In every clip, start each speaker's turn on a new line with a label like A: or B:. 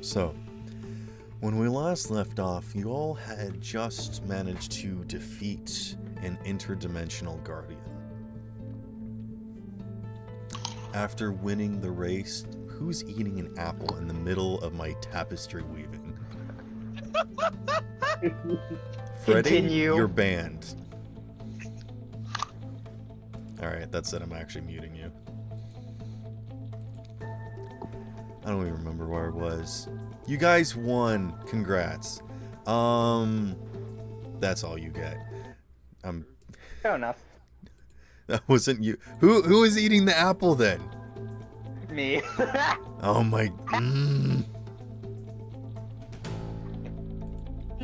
A: So, when we last left off, you all had just managed to defeat an interdimensional guardian. After winning the race, who's eating an apple in the middle of my tapestry weaving? Freddy,
B: Continue.
A: you're banned. Alright, that's it. I'm actually muting you. I don't even remember where I was. You guys won. Congrats. That's all you get.
B: Fair enough.
A: That wasn't you. Who is eating the apple then?
B: Me.
A: Oh my.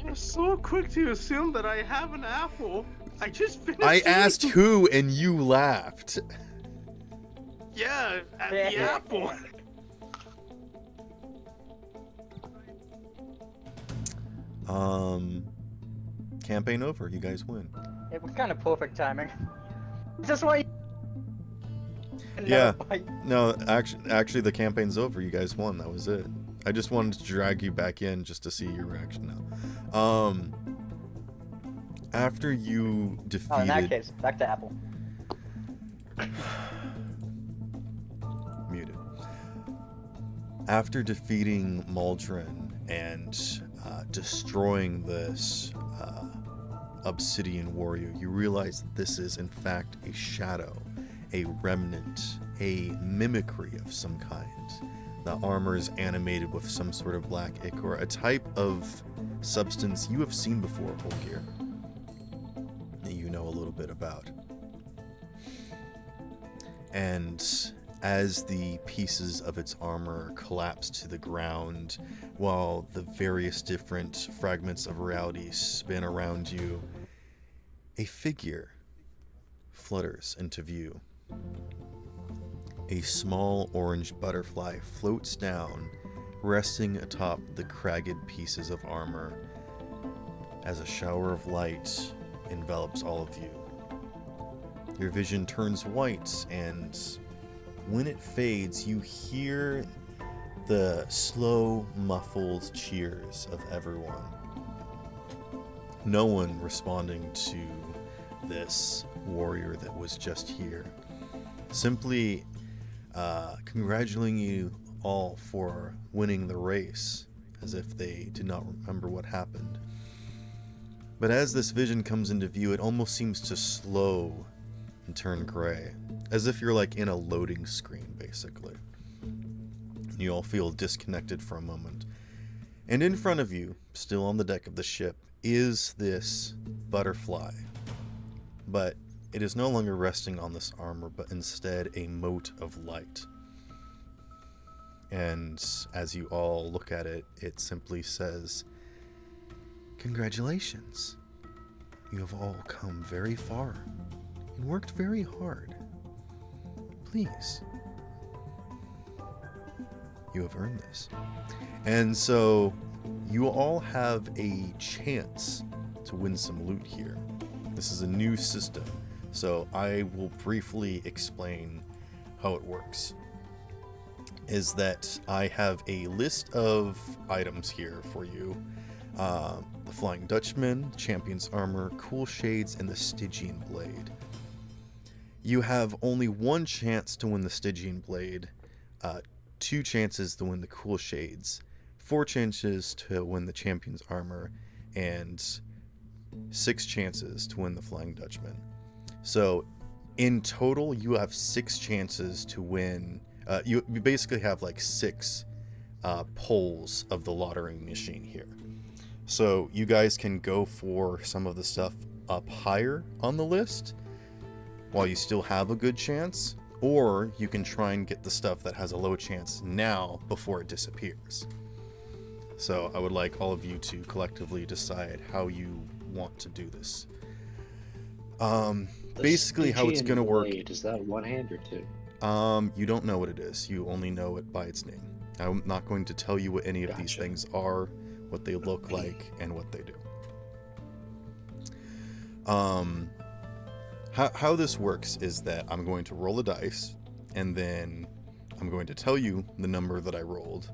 C: You're so quick to assume that I have an apple. I just finished.
A: I asked who and you laughed.
C: Yeah, at the apple.
A: Campaign over. You guys win.
B: It was kind of perfect timing. Just why.
A: Yeah. No, actually, the campaign's over. You guys won. That was it. I just wanted to drag you back in just to see your reaction now. After you defeated...
B: Oh, in that case, back to Apple.
A: Muted. After defeating Maldron and destroying this obsidian warrior, you realize that this is in fact a shadow, a remnant, a mimicry of some kind. The armor is animated with some sort of black ichor, a type of substance you have seen before, Holgear, that you know a little bit about. And as the pieces of its armor collapse to the ground, while the various different fragments of reality spin around you, a figure flutters into view. A small orange butterfly floats down, resting atop the cragged pieces of armor as a shower of light envelops all of you. Your vision turns white, and when it fades, you hear the slow, muffled cheers of everyone. No one responding to this warrior that was just here. Simply congratulating you all for winning the race, as if they did not remember what happened. But as this vision comes into view, it almost seems to slow and turn gray, as if you're like in a loading screen, basically. You all feel disconnected for a moment. And in front of you, still on the deck of the ship, is this butterfly. But it is no longer resting on this armor, but instead a mote of light. And as you all look at it, it simply says, "Congratulations. You have all come very far and worked very hard. Please. You have earned this." And so you all have a chance to win some loot here. This is a new system, so I will briefly explain how it works. Is that I have a list of items here for you. The Flying Dutchman, Champion's Armor, Cool Shades, and the Stygian Blade. You have only one chance to win the Stygian Blade, 2 chances to win the Cool Shades, 4 chances to win the Champion's Armor, and 6 chances to win the Flying Dutchman. So in total, you have 6 chances to win. You basically have like 6 polls of the lottery machine here. So you guys can go for some of the stuff up higher on the list while you still have a good chance, or you can try and get the stuff that has a low chance now before it disappears. So I would like all of you to collectively decide how you want to do this. Basically how it's going to work.
D: Is that one hand or two?
A: You don't know what it is. You only know it by its name. I'm not going to tell you what any of these things are, what they look like, and what they do. How this works is that I'm going to roll a dice, and then I'm going to tell you the number that I rolled,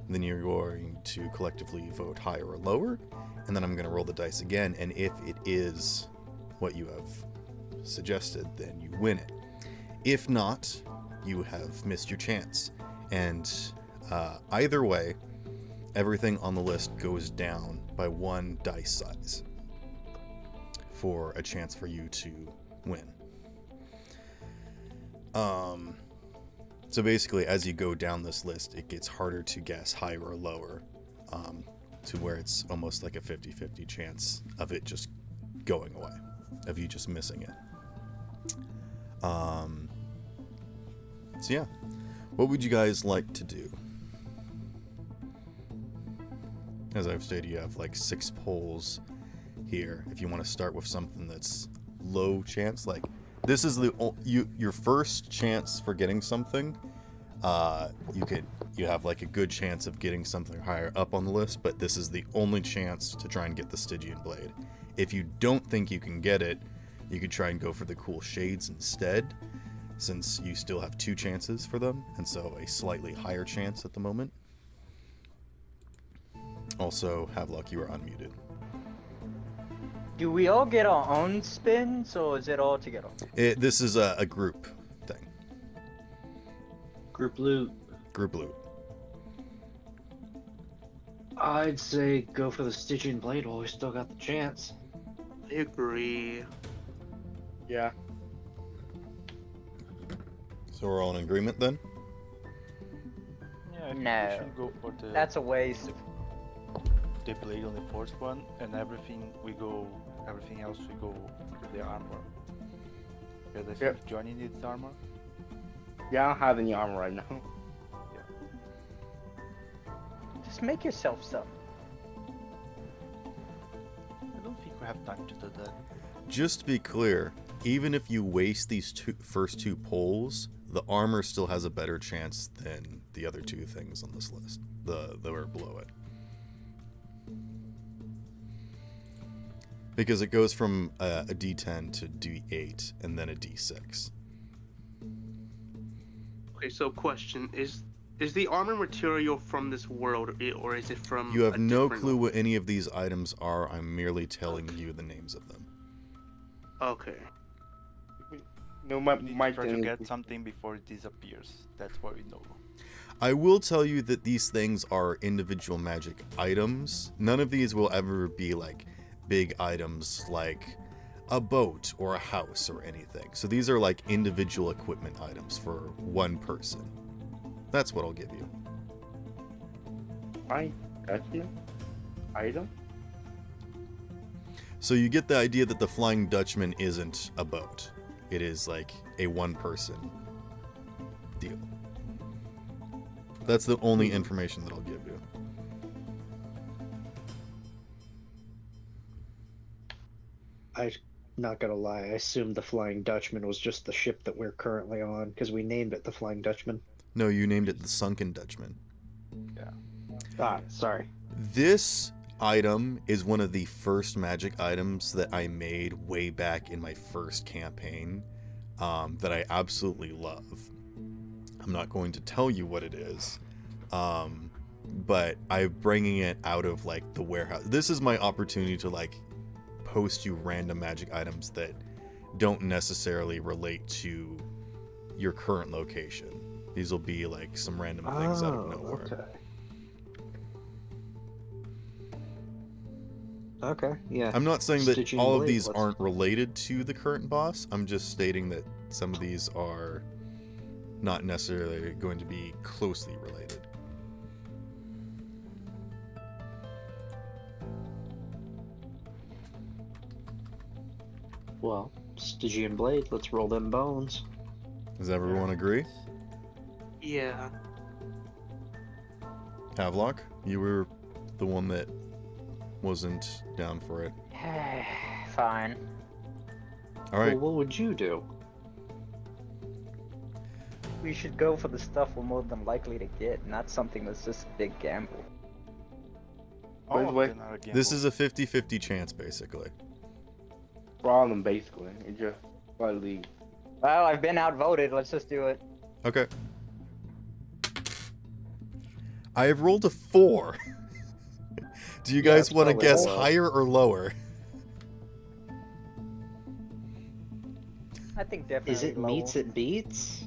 A: then you're going to collectively vote higher or lower, and then I'm going to roll the dice again, and if it is what you have suggested, then you win it. If not, you have missed your chance. And either way, everything on the list goes down by 1 dice size for a chance for you to win. So basically, as you go down this list, it gets harder to guess higher or lower, to where it's almost like a 50-50 chance of it just going away, of you just missing it. So yeah, what would you guys like to do? As I've stated, you have like 6 polls here. If you want to start with something that's low chance, like this is your first chance for getting something. You have like a good chance of getting something higher up on the list, but this is the only chance to try and get the Stygian blade. If you don't think you can get it, you could try and go for the cool shades instead, since you still have 2 chances for them, and so a slightly higher chance at the moment. Also, Havelock, you are unmuted.
B: Do we all get our own spins, or is it all together?
A: This is a group thing.
D: Group loot.
A: Group loot.
D: I'd say go for the Stygian blade while we still got the chance.
C: I agree.
B: Yeah.
A: So we're all in agreement then?
E: Yeah, I think
B: No.
E: we should go for
B: That's a waste.
E: the blade on the first one, and everything else we go to the armor. Because I think
F: Yep.
E: Johnny needs armor.
F: Yeah, I don't have any armor right now.
B: Just make yourself some.
E: I don't think we have time to do that.
A: Just to be clear, even if you waste these first 2 polls, the armor still has a better chance than the other 2 things on this list. That were below it. Because it goes from a D10 to D8 and then a D6.
C: Okay, so question is the armor material from this world, or is it from?
A: You have
C: a
A: no
C: different
A: clue
C: one?
A: what any of these items are. I'm merely telling you the names of them.
C: Okay.
F: No, my
E: We need
F: my
E: to try to
F: thing
E: get
F: is-
E: something before it disappears. That's what we know.
A: I will tell you that these things are individual magic items. None of these will ever be like big items like a boat or a house or anything. So these are like individual equipment items for one person. That's what I'll give you.
F: Fine, Dutchman item.
A: So you get the idea that the Flying Dutchman isn't a boat. It is like a one-person deal. That's the only information that I'll give you.
D: I'm not gonna lie, I assumed the Flying Dutchman was just the ship that we're currently on, because we named it the Flying Dutchman.
A: No, you named it the Sunken Dutchman.
D: Ah, sorry.
A: This item is one of the first magic items that I made way back in my first campaign, that I absolutely love. I'm not going to tell you what it is, but I'm bringing it out of like the warehouse. This is my opportunity to like post you random magic items that don't necessarily relate to your current location. These will be like some random things out of nowhere.
D: Okay. Okay, yeah.
A: I'm not saying that
D: Stygian
A: all of
D: blade,
A: these
D: let's-
A: aren't related to the current boss. I'm just stating that some of these are not necessarily going to be closely related.
D: Well, Stygian blade, let's roll them bones.
A: Does everyone agree?
C: Yeah.
A: Havelock, you were the one that wasn't down for it.
B: Fine.
A: All right.
D: Well, what would you do?
B: We should go for the stuff we're more than likely to get, not something that's just a big gamble.
E: All
F: Wait,
E: of
F: wait.
E: them are
A: This
E: gambles.
A: is a 50-50 chance, basically.
F: For all of them, basically. It just slightly.
B: Well, I've been outvoted. Let's just do it.
A: Okay. I have rolled a 4. Do you
D: Yeah,
A: guys
D: it's
A: want to
D: probably
A: guess
D: lower.
A: higher or lower?
B: I think definitely.
D: Is it
B: lower.
D: meets it beats?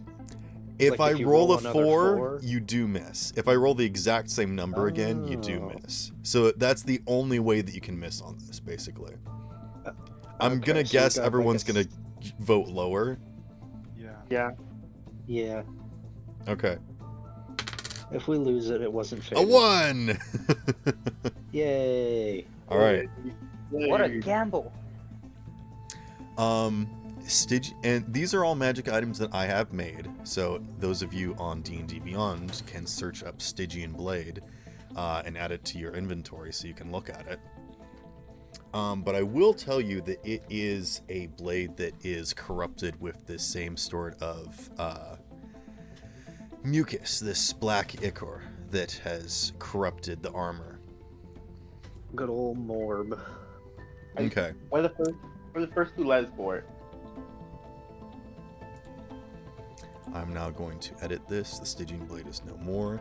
A: If
D: Like,
A: I
D: if you
A: roll
D: roll
A: a
D: another
A: 4,
D: four?
A: you do miss. If I roll the exact same number again, you do
D: Oh.
A: miss. So that's the only way that you can miss on this, basically. I'm
D: Okay,
A: gonna
D: so you
A: guess
D: got, like,
A: everyone's
D: a
A: gonna vote lower.
E: Yeah.
F: Yeah.
D: Yeah.
A: Okay.
D: If we lose it, it wasn't fair.
A: A 1!
D: Yay!
A: All right.
B: What a gamble!
A: And these are all magic items that I have made. So those of you on D&D Beyond can search up Stygian Blade and add it to your inventory so you can look at it. But I will tell you that it is a blade that is corrupted with this same sort of mucus, this black ichor that has corrupted the armor.
D: Good old Morb.
A: Okay.
F: We're the first 2 letters for it.
A: I'm now going to edit this. The Stygian Blade is no more.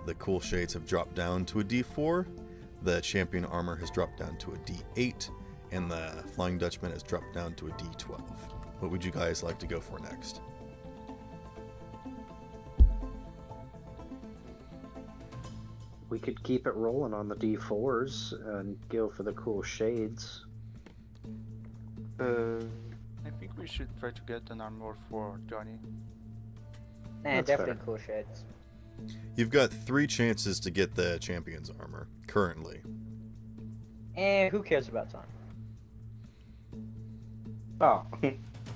A: The Cool Shades have dropped down to a D4. The Champion Armor has dropped down to a D8. And the Flying Dutchman has dropped down to a D12. What would you guys like to go for next?
D: We could keep it rolling on the D4s and go for the cool shades.
E: I think we should try to get an armor for Johnny.
B: Nah,
D: That's
B: definitely
D: fair.
B: cool shades.
A: You've got 3 chances to get the Champion's Armor, currently.
B: And who cares about time?
F: Oh.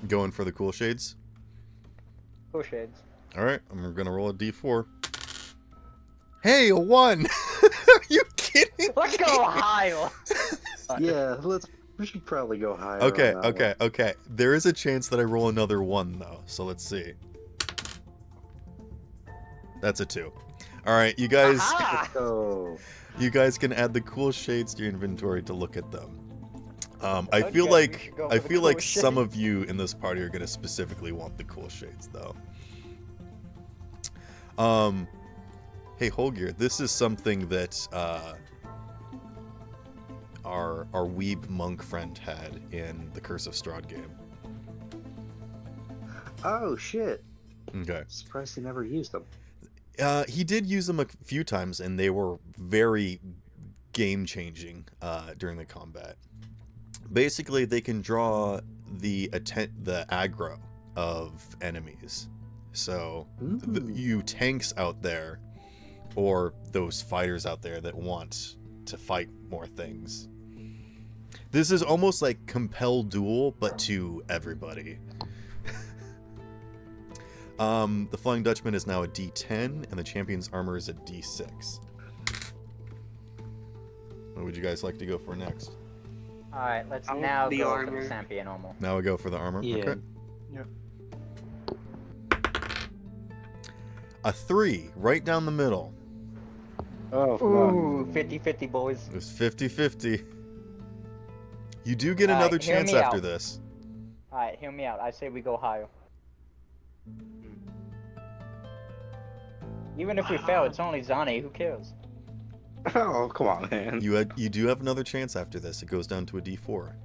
A: Going for the Cool Shades?
B: Cool shades.
A: Alright, I'm gonna roll a D4. Hey, a 1! Are you kidding?
B: Let's go higher.
D: Yeah, we should probably go higher.
A: Okay,
D: on that
A: okay, okay. There is a chance that I roll another 1, though, so let's see. That's a 2. Alright, you guys
B: Aha!
D: one. Oh,
A: you guys can add the Cool Shades to your inventory to look at them. I
B: Okay,
A: feel
B: we
A: like
B: should go
A: I
B: for the
A: feel
B: Cool
A: like some
B: Shades.
A: of you in this party are gonna specifically want the Cool Shades, though. Hey Holgear, this is something that our weeb monk friend had in the Curse of Strahd game.
D: oh shit!
A: Okay.
D: Surprised he never used them.
A: He did use them a few times, and they were very game-changing during the combat. Basically, they can draw the aggro of enemies. So,
D: Ooh.
A: you tanks out there, or those fighters out there that want to fight more things. This is almost like Compel Duel, but to everybody. The Flying Dutchman is now a D10, and the Champion's Armor is a D6. What would you guys like to go for next?
B: Alright, let's
C: I want
B: now
C: the
B: go for
C: armor.
B: the Champion armor.
A: Now we go for the armor?
D: Yeah.
A: Okay.
E: Yeah.
A: A 3, right down the middle.
F: Oh, fuck.
B: Ooh, 50-50 boys.
A: It was 50-50. You do get
B: Alright,
A: another
B: hear
A: chance
B: me
A: after
B: out.
A: this.
B: Alright, hear me out. I say we go higher. Even if we fail, it's only Zani. Who cares?
F: Oh, come on, man.
A: You do have another chance after this. It goes down to a D4.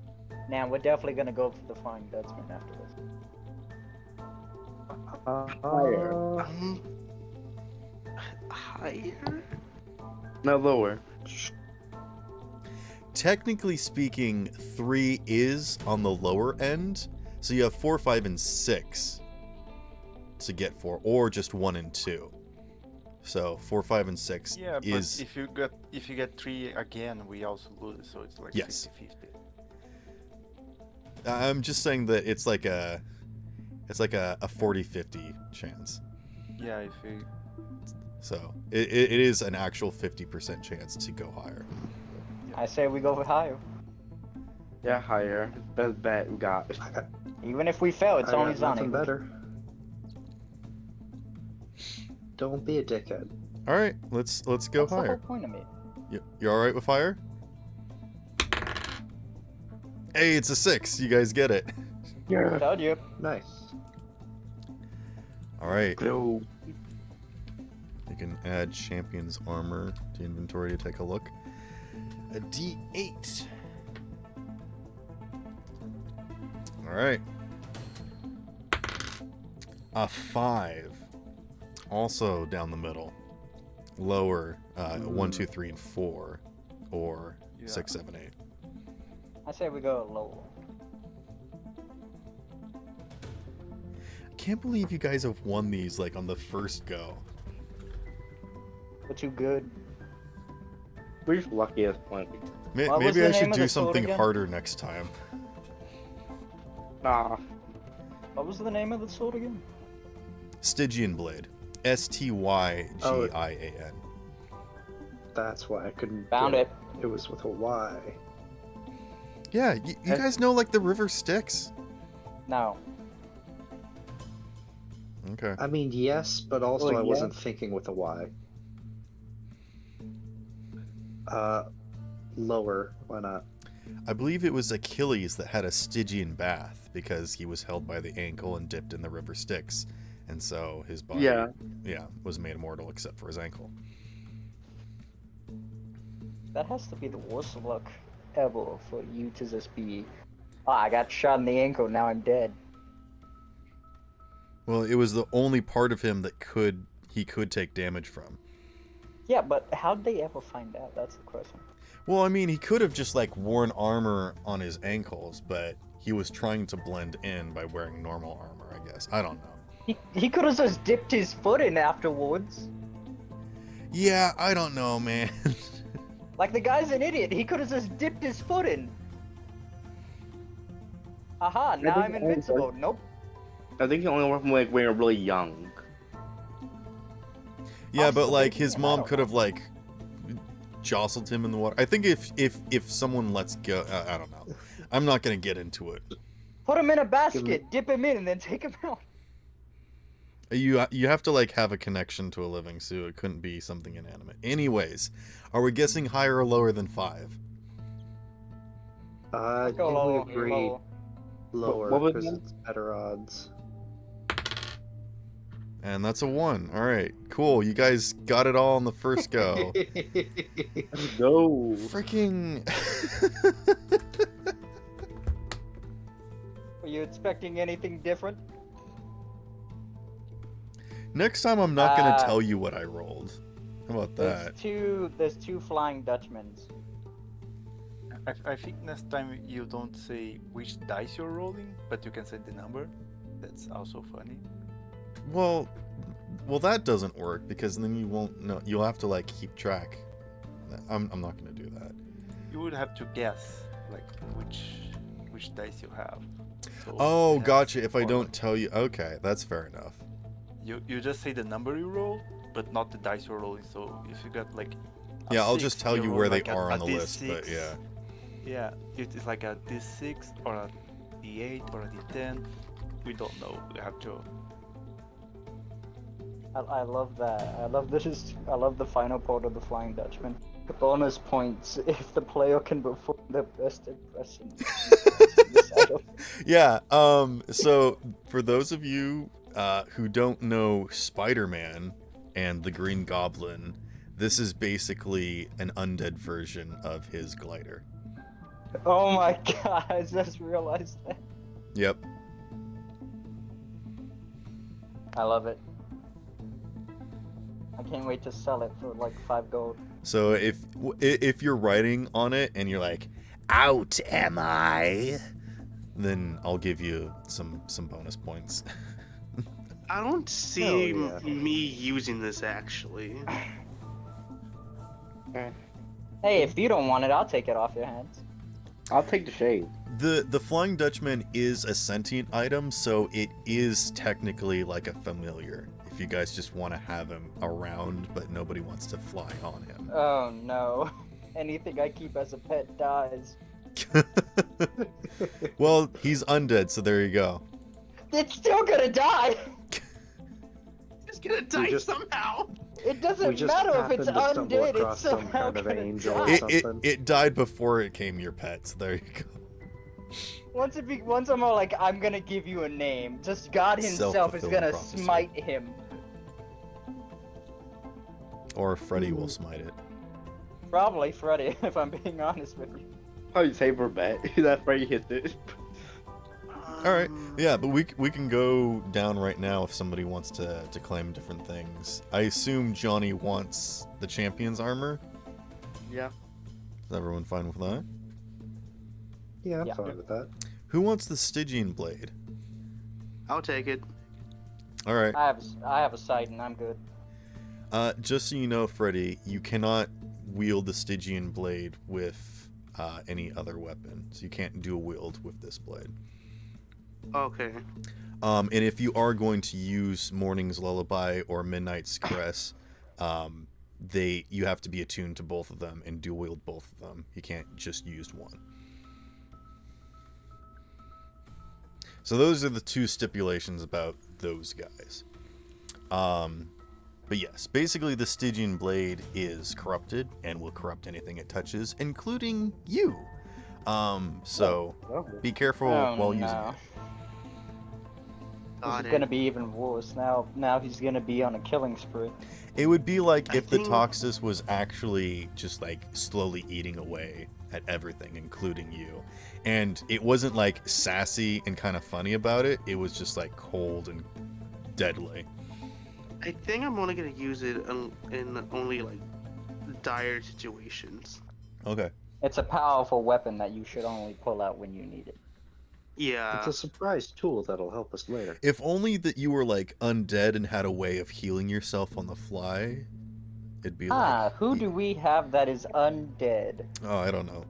B: Now we're definitely gonna go for the Flying Dutchman after this.
F: Higher.
C: Higher?
F: No, lower.
A: Technically speaking, 3 is on the lower end. So you have 4, 5, and 6 to get 4, or just 1 and 2. So 4, 5, and 6
E: Yeah, but
A: is
E: if you get 3 again, we also lose, so it's like
A: Yes.
E: 50-50.
A: I'm just saying that it's like a 40-50 chance.
E: Yeah, if you
A: So it is an actual 50% chance to go higher.
B: I say we go for higher.
F: Yeah, higher. Best bet we got.
B: Even if we fail, it's
D: I
B: only
D: got nothing
B: Zani.
D: better. Don't be a dickhead.
A: All right, let's go
B: That's the whole
A: higher.
B: point of me.
A: You all right with fire? Hey, it's a 6. You guys get it.
F: Yeah.
B: Told you.
D: Nice.
A: All right.
F: Go.
A: You can add champion's armor to inventory to take a look. A D8. All right. A 5. Also down the middle. Lower 1, 2, 3, and 4, or
E: Yeah.
A: 6, 7, 8.
B: I say we go low.
A: Can't believe you guys have won these like on the first go.
B: We're too good.
F: We're just lucky as plenty.
B: What was
A: Maybe
B: the
A: I
B: name
A: should
B: of
A: do
B: the sword
A: something
B: again?
A: harder next time.
F: Nah.
B: What was the name of the sword again?
A: Stygian Blade. Stygian.
D: That's why I couldn't.
B: Found
D: get
B: it.
D: It was with a Y.
A: Yeah, you guys know like the river Styx?
B: No.
A: Okay.
D: I mean, yes, but also
B: Well,
D: I
B: yeah.
D: wasn't thinking with a Y. Lower. Why not?
A: I believe it was Achilles that had a Stygian bath because he was held by the ankle and dipped in the river Styx. And so his body
F: Yeah.
A: was made immortal except for his ankle.
B: That has to be the worst luck ever for you to just be. Oh, I got shot in the ankle. Now I'm dead.
A: Well, it was the only part of him that he could take damage from.
B: Yeah, but how'd they ever find out? That's the question.
A: Well, I mean, he could have just like worn armor on his ankles, but he was trying to blend in by wearing normal armor, I guess. I don't know.
B: He could have just dipped his foot in afterwards.
A: Yeah, I don't know, man.
B: Like the guy's an idiot. He could have just dipped his foot in. Aha, now
F: think
B: I'm
F: I-
B: invincible. Nope.
F: I think he only went from like when you're really young.
A: Yeah, but like
B: Possibly,
A: his
B: I
A: mom
B: don't
A: could have like jostled him in the water. I think if someone lets go, I don't know. I'm not gonna get into it.
B: Put him in a basket, dip him in, and then take him out.
A: You have to like have a connection to a living suit. It couldn't be something inanimate. Anyways, are we guessing higher or lower than 5?
B: Go
D: You
B: low,
D: agree
B: low.
D: lower
F: What was
D: because
F: that?
D: it's better odds.
A: And that's a 1. All right, cool. You guys got it all on the first go.
F: Let's go.
A: Freaking.
B: Were you expecting anything different?
A: Next time, I'm not gonna
B: Uh,
A: tell you what I rolled. How about that?
B: There's two flying Dutchmen.
E: I think next time you don't say which dice you're rolling, but you can say the number. That's also funny.
A: Well, that doesn't work because then you won't know. You'll have to like keep track. I'm not gonna do that.
E: You would have to guess like which dice you have. So
A: Oh,
E: you have
A: gotcha. If I
E: more
A: don't
E: like-
A: tell you, okay, that's fair enough.
E: you just say the number you roll, but not the dice you're rolling. So if you got like a
A: Yeah, I'll
E: 6,
A: just tell you
E: roll
A: where they
E: like
A: are
E: a
A: on the list. But
E: D6.
A: yeah,
E: Yeah, it's like a D6 or a D8 or a D10. We don't know. We have to.
B: I love that. I love this. I love the final part of the Flying Dutchman. The bonus points if the player can perform the best impression.
A: yeah. So for those of you who don't know Spider-Man and the Green Goblin, this is basically an undead version of his glider.
B: Oh my god! I just realized that.
A: Yep.
B: I love it. I can't wait to sell it for like 5 gold.
A: So if you're writing on it and you're like, "Out am I," then I'll give you some bonus points.
C: I don't see
D: Hell yeah.
C: me using this actually.
B: Hey, if you don't want it, I'll take it off your hands.
F: I'll take the shade.
A: The Flying Dutchman is a sentient item, so it is technically like a familiar. If you guys just want to have him around, but nobody wants to fly on him.
B: Oh no. Anything I keep as a pet dies.
A: Well, he's undead, so there you go.
B: It's still gonna die!
C: It's gonna die
D: just-
C: somehow.
B: It
D: We
B: doesn't
D: just
B: matter if
D: happened
B: it's
D: to stumble
B: undead, it's
D: across some
B: somehow
D: kind of
B: gonna
D: angel
B: die.
D: or something.
A: It died before it came your pet, so there you go.
B: Once I'm all like, I'm gonna give you a name, just God himself is
A: Self-fulfilling
B: gonna
A: prophecy.
B: smite him.
A: or Freddy will smite it.
B: Probably Freddy, if I'm being honest with you.
F: Probably safer bet that Freddy hits it.
A: All right, yeah, but we can go down right now if somebody wants to claim different things. I assume Johnny wants the champion's armor.
F: Yeah.
A: Is everyone fine with that?
D: Yeah, I'm
B: Yeah.
D: fine with that.
A: Who wants the Stygian blade?
C: I'll take it.
A: All right.
B: I have a sight and I'm good.
A: Just so you know, Freddy, you cannot wield the Stygian blade with any other weapon, so you can't dual wield with this blade.
C: Okay.
A: And if you are going to use Morning's Lullaby or Midnight's Caress, you have to be attuned to both of them and dual wield both of them. You can't just use one. So those are the two stipulations about those guys. But yes, basically the Stygian blade is corrupted and will corrupt anything it touches, including you. So be careful while using it.
C: Got
B: It's
C: it.
B: gonna be even worse. Now he's gonna be on a killing spree.
A: It would be like
C: I
A: if the
C: think-
A: Toxus was actually just like slowly eating away at everything, including you. And it wasn't like sassy and kind of funny about it. It was just like cold and deadly.
C: I think I'm only gonna use it in only like dire situations.
A: Okay.
B: It's a powerful weapon that you should only pull out when you need it.
C: Yeah.
D: It's a surprise tool that'll help us later.
A: If only that you were like undead and had a way of healing yourself on the fly, it'd be like.
B: Who do we have that is undead?
A: Oh, I don't know.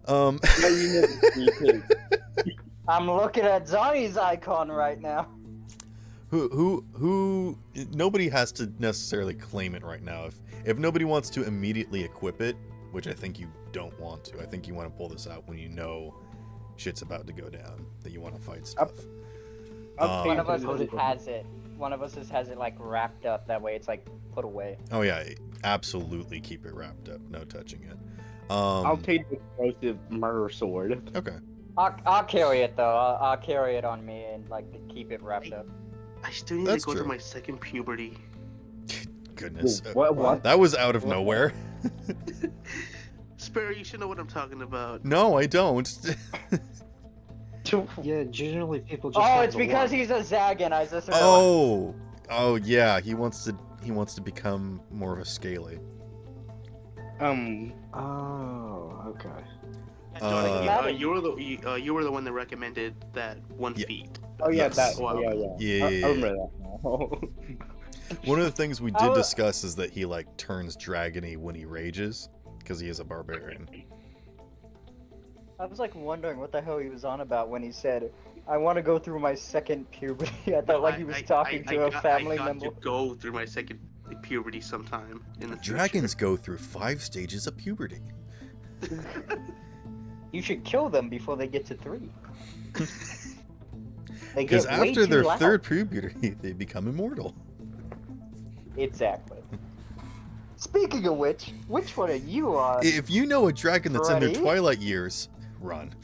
F: Yeah, you know the secret.
B: I'm looking at Johnny's icon right now.
A: who nobody has to necessarily claim it right now. If nobody wants to immediately equip it, which I think you don't want to. I think you want to pull this out when you know shit's about to go down, that you want to fight stuff.
F: I'll
B: One of
F: pay
B: us
F: for
B: just
F: it.
B: has it. One of us just has it like wrapped up. That way it's like put away.
A: Oh yeah, absolutely keep it wrapped up. No touching it.
F: I'll take the explosive murder sword.
A: Okay.
B: I'll carry it though. I'll carry it on me and like keep it wrapped up.
C: I still need
A: That's
C: to go
A: true.
C: through my second puberty.
A: Goodness.
F: What?
A: That was out of
F: What?
A: nowhere.
C: Sparrow, you should know what I'm talking about.
A: No, I don't.
D: Yeah, generally people just.
B: Oh,
D: have
B: it's
D: the
B: because
D: one.
B: he's a Zagan. I just realized.
A: Oh yeah, he wants to become more of a scaly.
D: Oh, okay.
C: You were the one that recommended that 1
A: Yeah.
C: feet.
F: Oh yeah,
A: Yes.
F: that.
C: Wow.
F: Yeah.
A: Yeah,
F: I
A: yeah,
F: remember
A: yeah.
F: that now.
A: One of the things we
B: I
A: did
B: wa-
A: discuss is that he like turns dragony when he rages because he is a barbarian.
B: I was like wondering what the hell he was on about when he said, "I want to go through my second puberty." I thought like he was talking to a family
C: I got
B: member.
C: to go through my second puberty sometime in the future.
A: Dragons go through 5 stages of puberty.
B: You should kill them before they get to 3. They
A: Because
B: get way
A: after
B: too
A: their
B: loud.
A: third puberty, they become immortal.
B: Exactly. Speaking of which one are you on?
A: If you know a dragon that's in their
B: Freddy?
A: twilight years, run.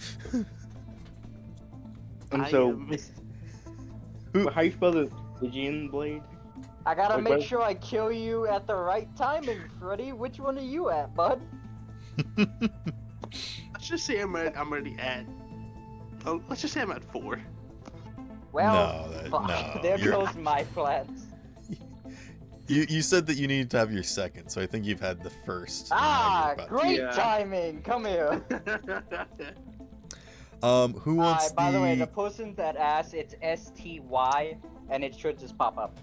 F: And
C: I
F: so,
C: am-
F: how you spell the Stygian blade?
B: I gotta
F: Wait,
B: make
F: what?
B: sure I kill you at the right timing, Freddy. Which one are you at, bud?
C: let's just say I'm already at. Oh, let's just say I'm at 4.
B: Well,
A: No,
B: fuck,
A: no,
B: there
A: you're-
B: goes my plans.
A: You said that you needed to have your second, so I think you've had the first. and now
B: Ah,
A: you're about to-
B: great
C: Yeah.
B: timing. Come here.
A: Who wants
B: By the way, the person that asked, it's STY, and it should just pop up.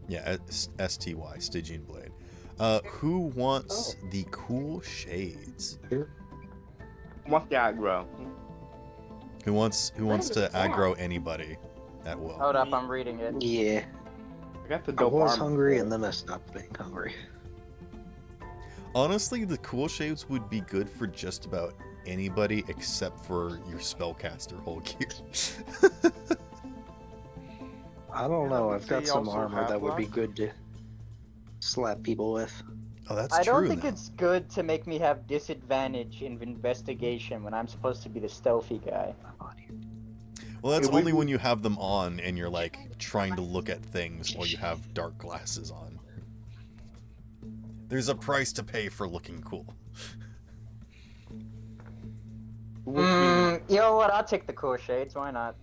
A: Yeah, STY, Stygian Blade. Who wants the cool shades?
F: What's the aggro?
A: Who wants to aggro anybody at will?
B: Hold up, I'm reading it.
D: Yeah,
F: I got the
D: I
F: dope
D: was
F: armor
D: hungry
F: sword.
D: and then I stopped being hungry.
A: Honestly, the cool shades would be good for just about anybody except for your spellcaster whole gear.
D: I don't know. I've got
E: They
D: some
E: also
D: armor
E: have
D: that would be
E: one.
D: good to slap people with.
A: Oh, that's
B: I
A: true.
B: don't think
A: now.
B: it's good to make me have disadvantage in investigation when I'm supposed to be the stealthy guy.
A: Well, that's
F: It would
A: only
F: be-
A: when you have them on and you're like trying to look at things while you have dark glasses on. There's a price to pay for looking cool.
B: You know what? I'll take the cool shades. Why not?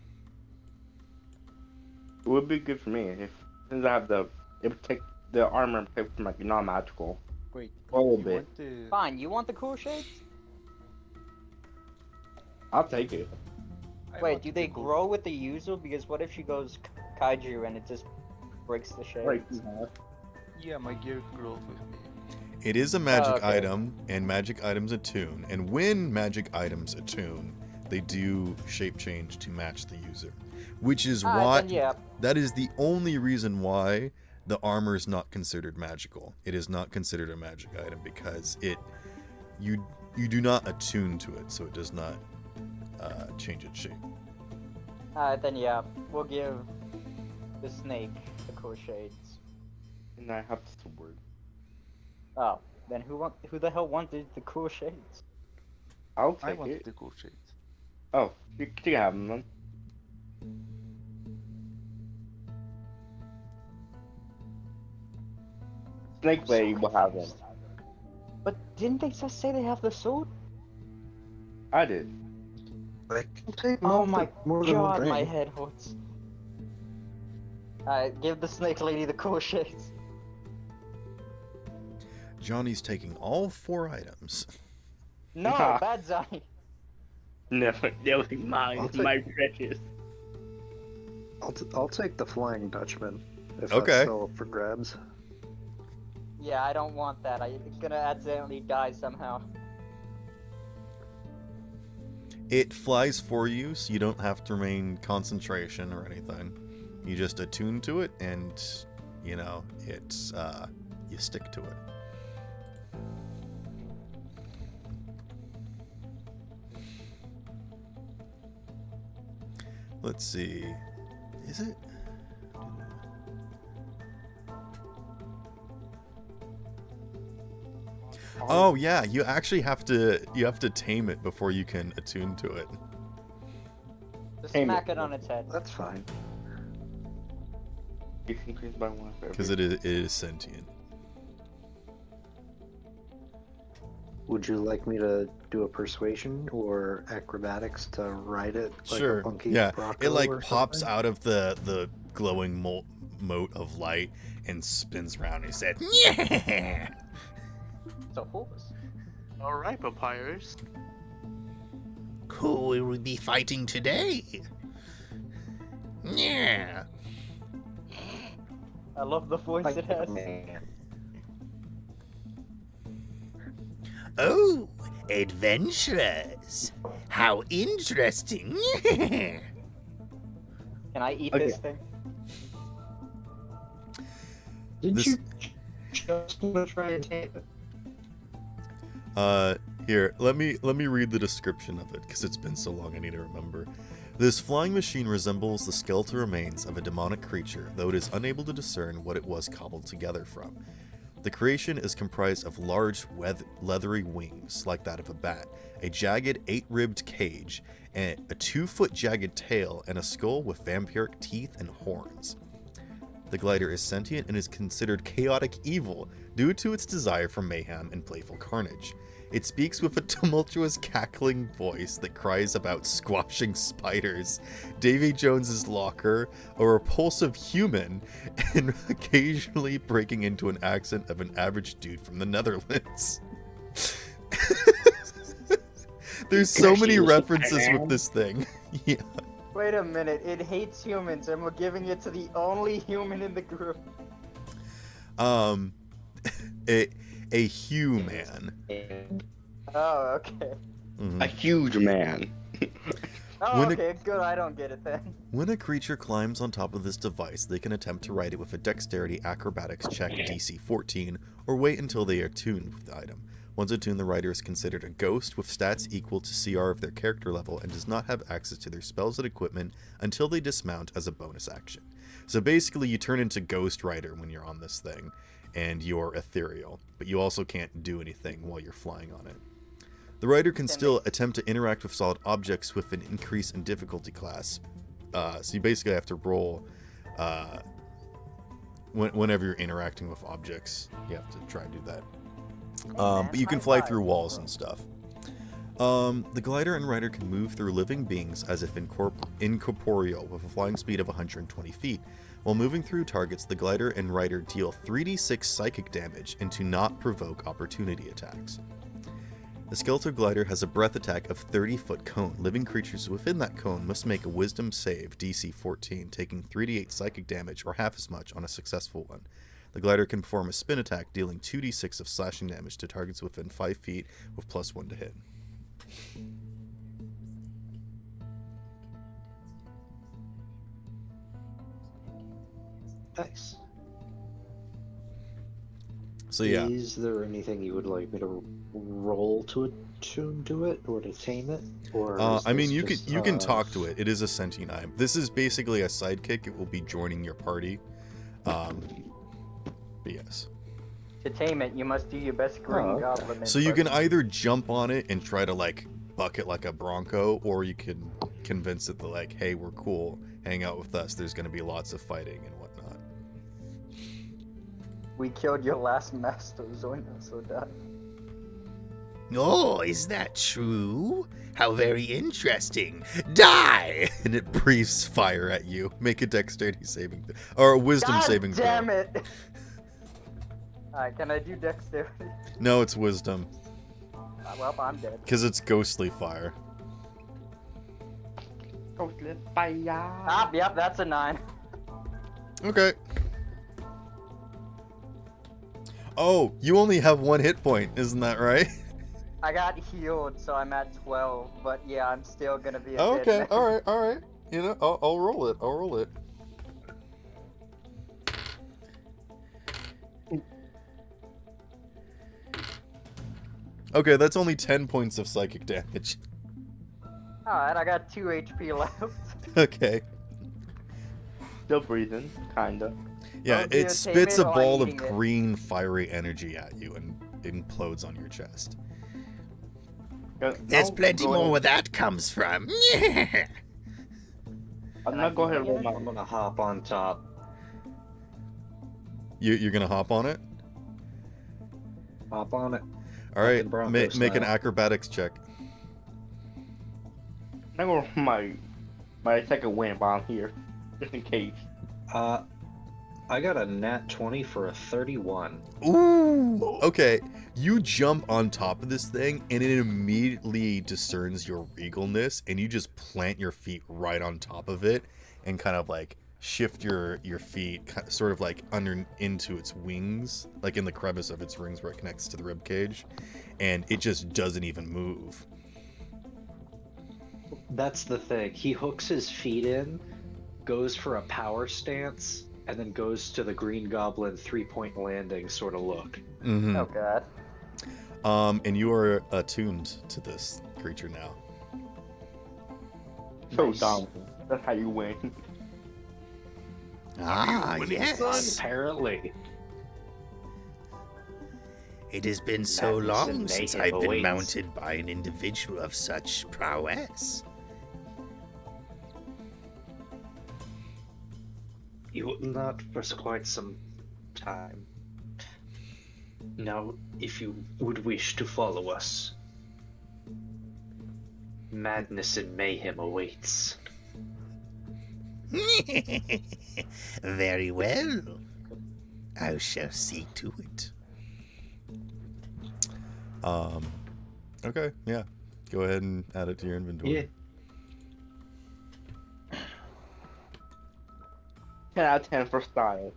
F: It would be good for me if, since I have it would take the armor and take from like non-magical.
E: Wait,
F: A little
E: you
F: bit.
E: want the...
B: Fine. You want the cool shades?
F: I'll take it.
E: I
B: Wait,
E: want
B: do
E: the
B: they
E: gold.
B: grow with the Yuzu? Because what if she goes kaiju and it just breaks the shades?
F: Right.
E: Yeah, my gear grows with me.
A: It is a magic
B: okay.
A: item, and magic items attune. And when magic items attune, they do shape change to match the user, which is
B: Alright,
A: why
B: then, yeah.
A: that is the only reason why the armor is not considered magical. It is not considered a magic item because you do not attune to it, so it does not change its shape.
B: Alright, then yeah. We'll give the snake the cool shades.
F: And I have the sword.
B: Oh, then who the hell wanted the cool shades?
F: I'll
E: I
F: take
E: want
F: it.
E: the gold shades.
F: Oh, you can have them then. Snake Blade will have them.
B: But didn't they just say they have the sword?
F: I did.
D: I can take
B: Oh
D: more
B: my
D: than- more than one
B: god, my
D: thing.
B: head hurts. Alright, give the snake lady the cool shades.
A: Johnny's taking all 4 items.
B: No,
F: Nah.
B: bad Johnny.
F: No, that was mine.
D: I'll take-
F: My precious.
D: I'll take the Flying Dutchman if
A: Okay.
D: that's still up for grabs.
B: Yeah, I don't want that. I'm gonna accidentally die somehow.
A: It flies for you, so you don't have to remain concentration or anything. You just attune to it, and you know it's you stick to it. Let's see. Is it? Oh yeah, you actually have to tame it before you can attune to it.
B: Just
F: Tame
B: smack
F: it.
B: it on its head.
D: That's fine.
F: You can increase by 1 for
A: Because
F: every-
A: it is sentient.
D: Would you like me to do a persuasion or acrobatics to ride it like
A: Sure.
D: a funky
A: Yeah.
D: Bronco
A: It like
D: or
A: pops
D: something?
A: out of the glowing mote of light and spins around. He said, "Yeah."
B: It's a horse.
C: All right, Papyrus.
A: Who will we be fighting today? Yeah.
B: I love the voice it has.
D: Man.
A: Oh, adventurers! How interesting!
B: Can I eat this
F: Okay.
B: thing?
D: Didn't
A: This-
D: you just want to try and tame it?
A: Here, let me read the description of it, because it's been so long I need to remember. This flying machine resembles the skeletal remains of a demonic creature, though it is unable to discern what it was cobbled together from. The creation is comprised of large, leathery wings, like that of a bat, a jagged 8-ribbed cage, and a 2-foot jagged tail, and a skull with vampiric teeth and horns. The glider is sentient and is considered chaotic evil due to its desire for mayhem and playful carnage. It speaks with a tumultuous, cackling voice that cries about squashing spiders, Davy Jones's locker, a repulsive human, and occasionally breaking into an accent of an average dude from the Netherlands. There's so many references with this thing. Yeah.
B: Wait a minute, it hates humans and we're giving it to the only human in the group.
A: A human.
B: Oh, okay.
A: Mhm.
F: A huge man.
B: Oh,
A: When it-
B: okay, good, I don't get it then.
A: When a creature climbs on top of this device, they can attempt to ride it with a dexterity acrobatics check DC 14, or wait until they are tuned with the item. Once attuned, the rider is considered a ghost with stats equal to CR of their character level and does not have access to their spells and equipment until they dismount as a bonus action. So basically, you turn into Ghost Rider when you're on this thing, and you're ethereal, but you also can't do anything while you're flying on it. The rider can still attempt to interact with solid objects with an increase in difficulty class. So you basically have to roll whenever you're interacting with objects, you have to try and do that.
B: man,
A: But you can
B: high
A: fly
B: five.
A: through walls and stuff. The glider and rider can move through living beings as if incorporeal with a flying speed of 120 feet. While moving through targets, the glider and rider deal 3d6 psychic damage and do not provoke opportunity attacks. The skeletal glider has a breath attack of 30-foot cone. Living creatures within that cone must make a wisdom save, DC 14, taking 3d8 psychic damage or half as much on a successful one. The glider can perform a spin attack, dealing 2d6 of slashing damage to targets within 5 feet with +1 to hit.
D: Nice.
A: So yeah,
D: Is there anything you would like me to roll to attune to it or to tame it? Or is
A: I mean,
D: this
A: you can
D: just,
A: you can talk to it. It is a sentient item. This is basically a sidekick. It will be joining your party. But yes.
B: To tame it, you must do your best Green
D: okay.
B: Goblin.
A: So you can
B: impression.
A: either jump on it and try to like buck it like a bronco, or you can convince it that like, hey, we're cool, hang out with us. There's going to be lots of fighting and whatnot.
B: We killed your last master, Zoina, so die.
A: Oh, is that true? How very interesting. Die! And it breathes fire at you. Make a dexterity saving or a wisdom
B: God
A: saving throw.
B: damn it! Alright, can I do dexterity?
A: No, it's wisdom
B: Well, I'm dead.
A: because it's ghostly fire.
F: Ghostly fire.
B: Ah, yep, that's a 9.
A: Okay. Oh, you only have 1 hit point, isn't that right?
B: I got healed, so I'm at 12, but yeah, I'm still gonna be a
A: Okay,
B: dead man.
A: all right. You know, I'll roll it. I'll roll it. Okay, that's only 10 points of psychic damage.
B: Alright, I got 2 HP left.
A: Okay.
F: Still breathing, kinda.
A: Yeah,
B: Oh, do you
A: it
B: tame
A: spits
B: it
A: a
B: or
A: ball of
B: eating it?
A: green, fiery energy at you and implodes on your chest.
F: There's plenty more
A: where that comes from.
F: I'm not going ahead and roll my.
D: I'm gonna hop on top.
A: You're gonna hop on it?
D: Hop on it.
A: All right,
D: Fucking Bronco
A: make an
D: style.
A: acrobatics check.
F: I'm gonna roll my second wind while I'm here, just in case.
D: I got a nat 20 for a 31.
A: Ooh. Okay, you jump on top of this thing, and it immediately discerns your regalness, and you just plant your feet right on top of it, and kind of like shift your feet, sort of like under into its wings, like in the crevice of its wings where it connects to the rib cage, and it just doesn't even move.
D: That's the thing. He hooks his feet in, goes for a power stance, and then goes to the Green Goblin 3-point landing sort of look.
A: Mm-hmm.
B: Oh god.
A: And you are attuned to this creature now.
F: So
D: Nice.
F: dumb. That's how you win.
A: Ah, yes.
D: Apparently.
G: It has been so
D: Madness
G: long
D: and
G: since
D: mayhem
G: I've been
D: awaits.
G: mounted by an individual of such prowess.
D: You not for quite some time. Now, if you would wish to follow us, madness and mayhem awaits.
G: Very well. I shall see to it.
A: Okay, yeah. Go ahead and add it to your inventory.
D: Yeah.
F: 10 out of 10 for style.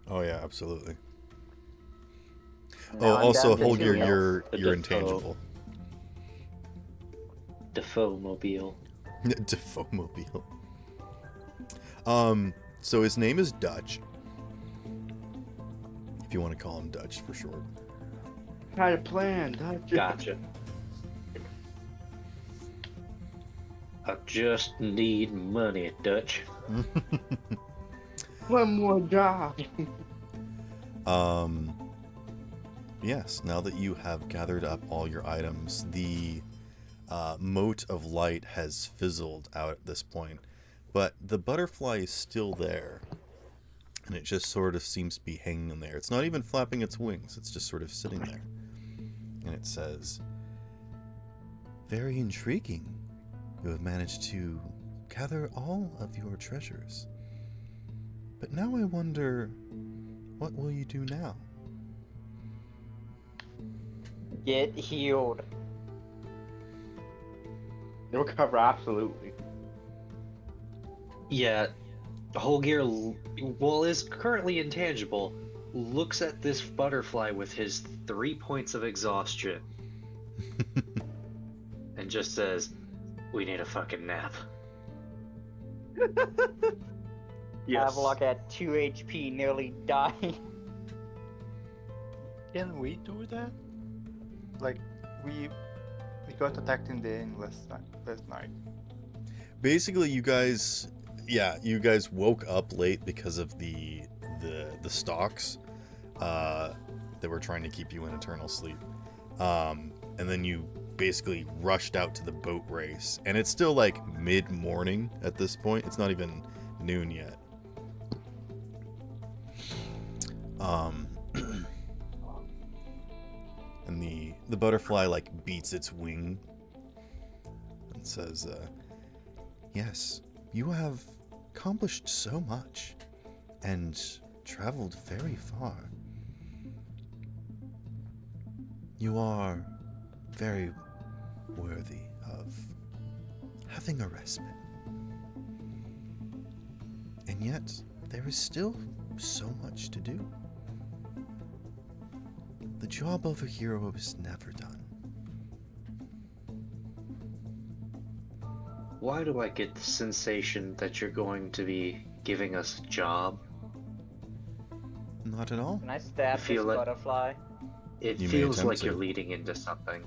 A: Oh yeah, absolutely.
B: Now I'm
A: Also
B: down to
A: hold
B: 2
A: your
B: health.
A: your
D: The
A: your
D: Defoe.
A: intangible.
D: Defoe mobile.
A: Defoe mobile. So his name is Dutch. If you want to call him Dutch for short.
F: Try to plan, Dutch.
D: Gotcha. I just need money, Dutch.
F: One more job.
A: Yes, now that you have gathered up all your items, the mote of light has fizzled out at this point, but the butterfly is still there. and it just sort of seems to be hanging there. It's not even flapping its wings, it's just sort of sitting there. And it says, "Very intriguing. You have managed to gather all of your treasures. But now I wonder, what will you do now?"
B: Get healed.
F: Recover, absolutely.
D: Yeah, Holgear, while is currently intangible, looks at this butterfly with his 3 points of exhaustion and just says, "We need a fucking nap."
C: Yes.
B: Havelock at 2 HP, nearly dying.
E: Can we do that? Like, we got attacked in the inn last night.
A: Basically, you guys woke up late because of the stalks that were trying to keep you in eternal sleep. And then you basically rushed out to the boat race. And it's still like mid-morning at this point. It's not even noon yet. And the butterfly like beats its wing and says, "Yes, you have accomplished so much and traveled very far. You are very worthy of having a respite. And yet, there is still so much to do. The job of a hero is never done."
D: Why do I get the sensation that you're going to be giving us a job?
A: Not at all.
B: Can I stab
D: I feel
B: this
D: it.
B: butterfly?
D: It
A: You may
D: feels
A: attempt
D: like
A: to.
D: you're leading into something.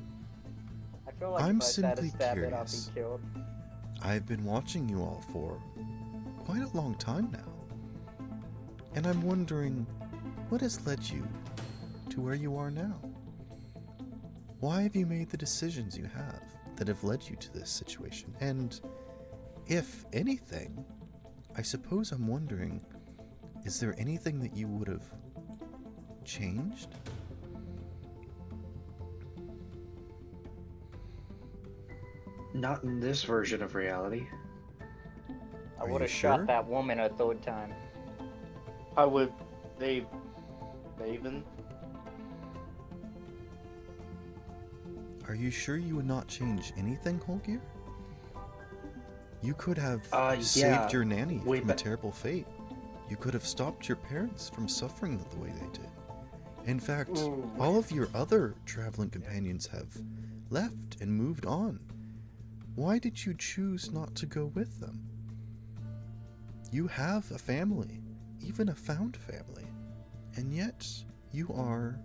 B: I feel like
A: I'm
B: if I try to
A: simply
B: stab it, I'll
A: curious.
B: be killed.
A: I've been watching you all for quite a long time now. And I'm wondering, what has led you to where you are now? Why have you made the decisions you have that have led you to this situation? And if anything, I suppose I'm wondering, is there anything that you would have changed?
D: Not in this version of reality.
B: I
A: Are
B: would
A: you
B: have shot
A: sure?
B: that woman a third time.
F: I would save Maven.
A: Are you sure you would not change anything, Holgear? You could have
D: Yeah,
A: saved your nanny
D: way
A: from a
D: back-
A: terrible fate. You could have stopped your parents from suffering the way they did. In fact,
B: Ooh.
A: all of your other traveling companions have left and moved on. Why did you choose not to go with them? You have a family, even a found family, and yet you are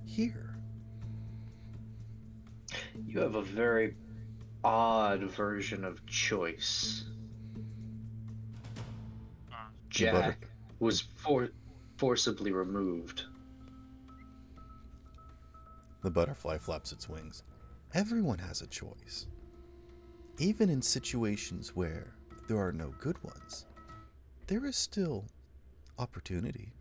A: here.
D: You have a very odd version of choice. Jack was forcibly removed.
A: The butterfly flaps its wings. Everyone has a choice. Even in situations where there are no good ones, there is still opportunity.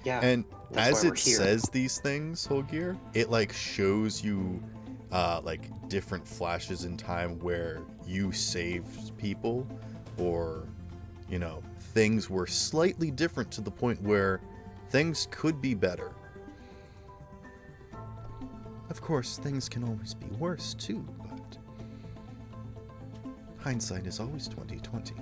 D: Yeah,
A: And
D: that's
A: as
D: why
A: it
D: we're here.
A: says these things, Holgear, it like shows you like different flashes in time where you saved people, or you know, things were slightly different to the point where things could be better. Of course, things can always be worse too, but hindsight is always 20/20.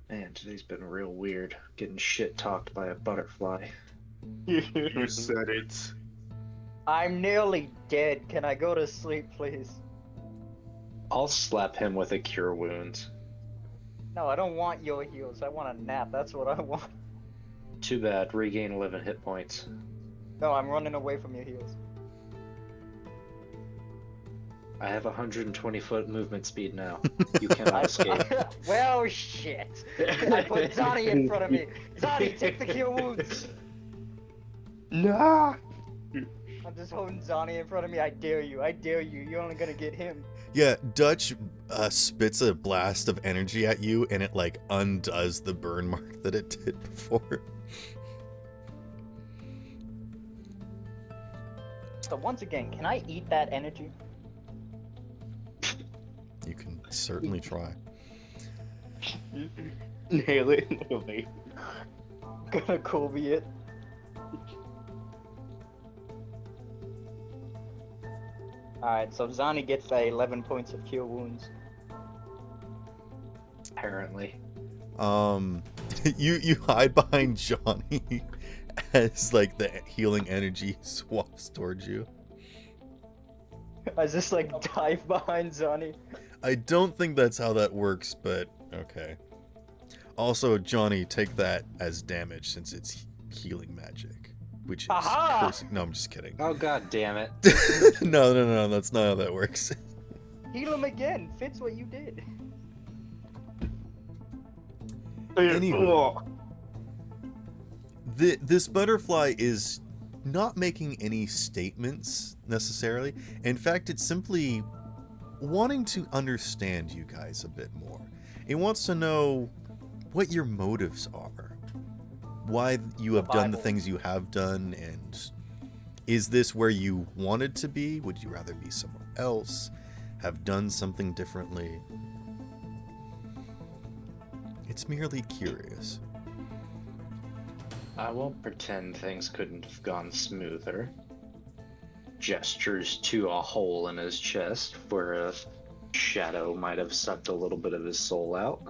D: Man, today's been real weird. Getting shit talked by a butterfly.
C: You said it.
B: I'm nearly dead. Can I go to sleep, please?
D: I'll slap him with a cure wounds.
B: No, I don't want your heals. I want a nap. That's what I want.
D: Too bad. Regain 11 hit points.
B: No, I'm running away from your heals.
D: I have 120-foot movement speed now. You cannot escape.
B: Well, shit. I put Zani in front of me. Zani, take the cure wounds.
F: Nah.
B: I'm just holding Zani in front of me. I dare you. I dare you. You're only gonna get him.
A: Yeah, Dutch spits a blast of energy at you, and it like undoes the burn mark that it did before.
B: So once again, can I eat that energy?
A: You can certainly try.
F: Nail it in the face.
B: Gonna Kobe it. Alright, so Zani gets 11 points of cure wounds.
D: Apparently.
A: You hide behind Johnny as like the healing energy swaps towards you.
B: I just like dive behind Zani.
A: I don't think that's how that works, but okay. Also, Johnny, take that as damage since it's healing magic, which is
B: Aha!
A: cursing. No, I'm just kidding.
D: Oh god damn it.
A: No, that's not how that works.
B: Heal him again. Fits what you did.
A: Anyway.
F: Oh.
A: This butterfly is not making any statements necessarily. In fact, it's simply wanting to understand you guys a bit more. It wants to know what your motives are, why you have done the things you have done, and is this where you wanted to be? Would you rather be somewhere else? Have done something differently? It's merely curious.
D: I won't pretend things couldn't have gone smoother. Gestures to a hole in his chest where a shadow might have sucked a little bit of his soul out.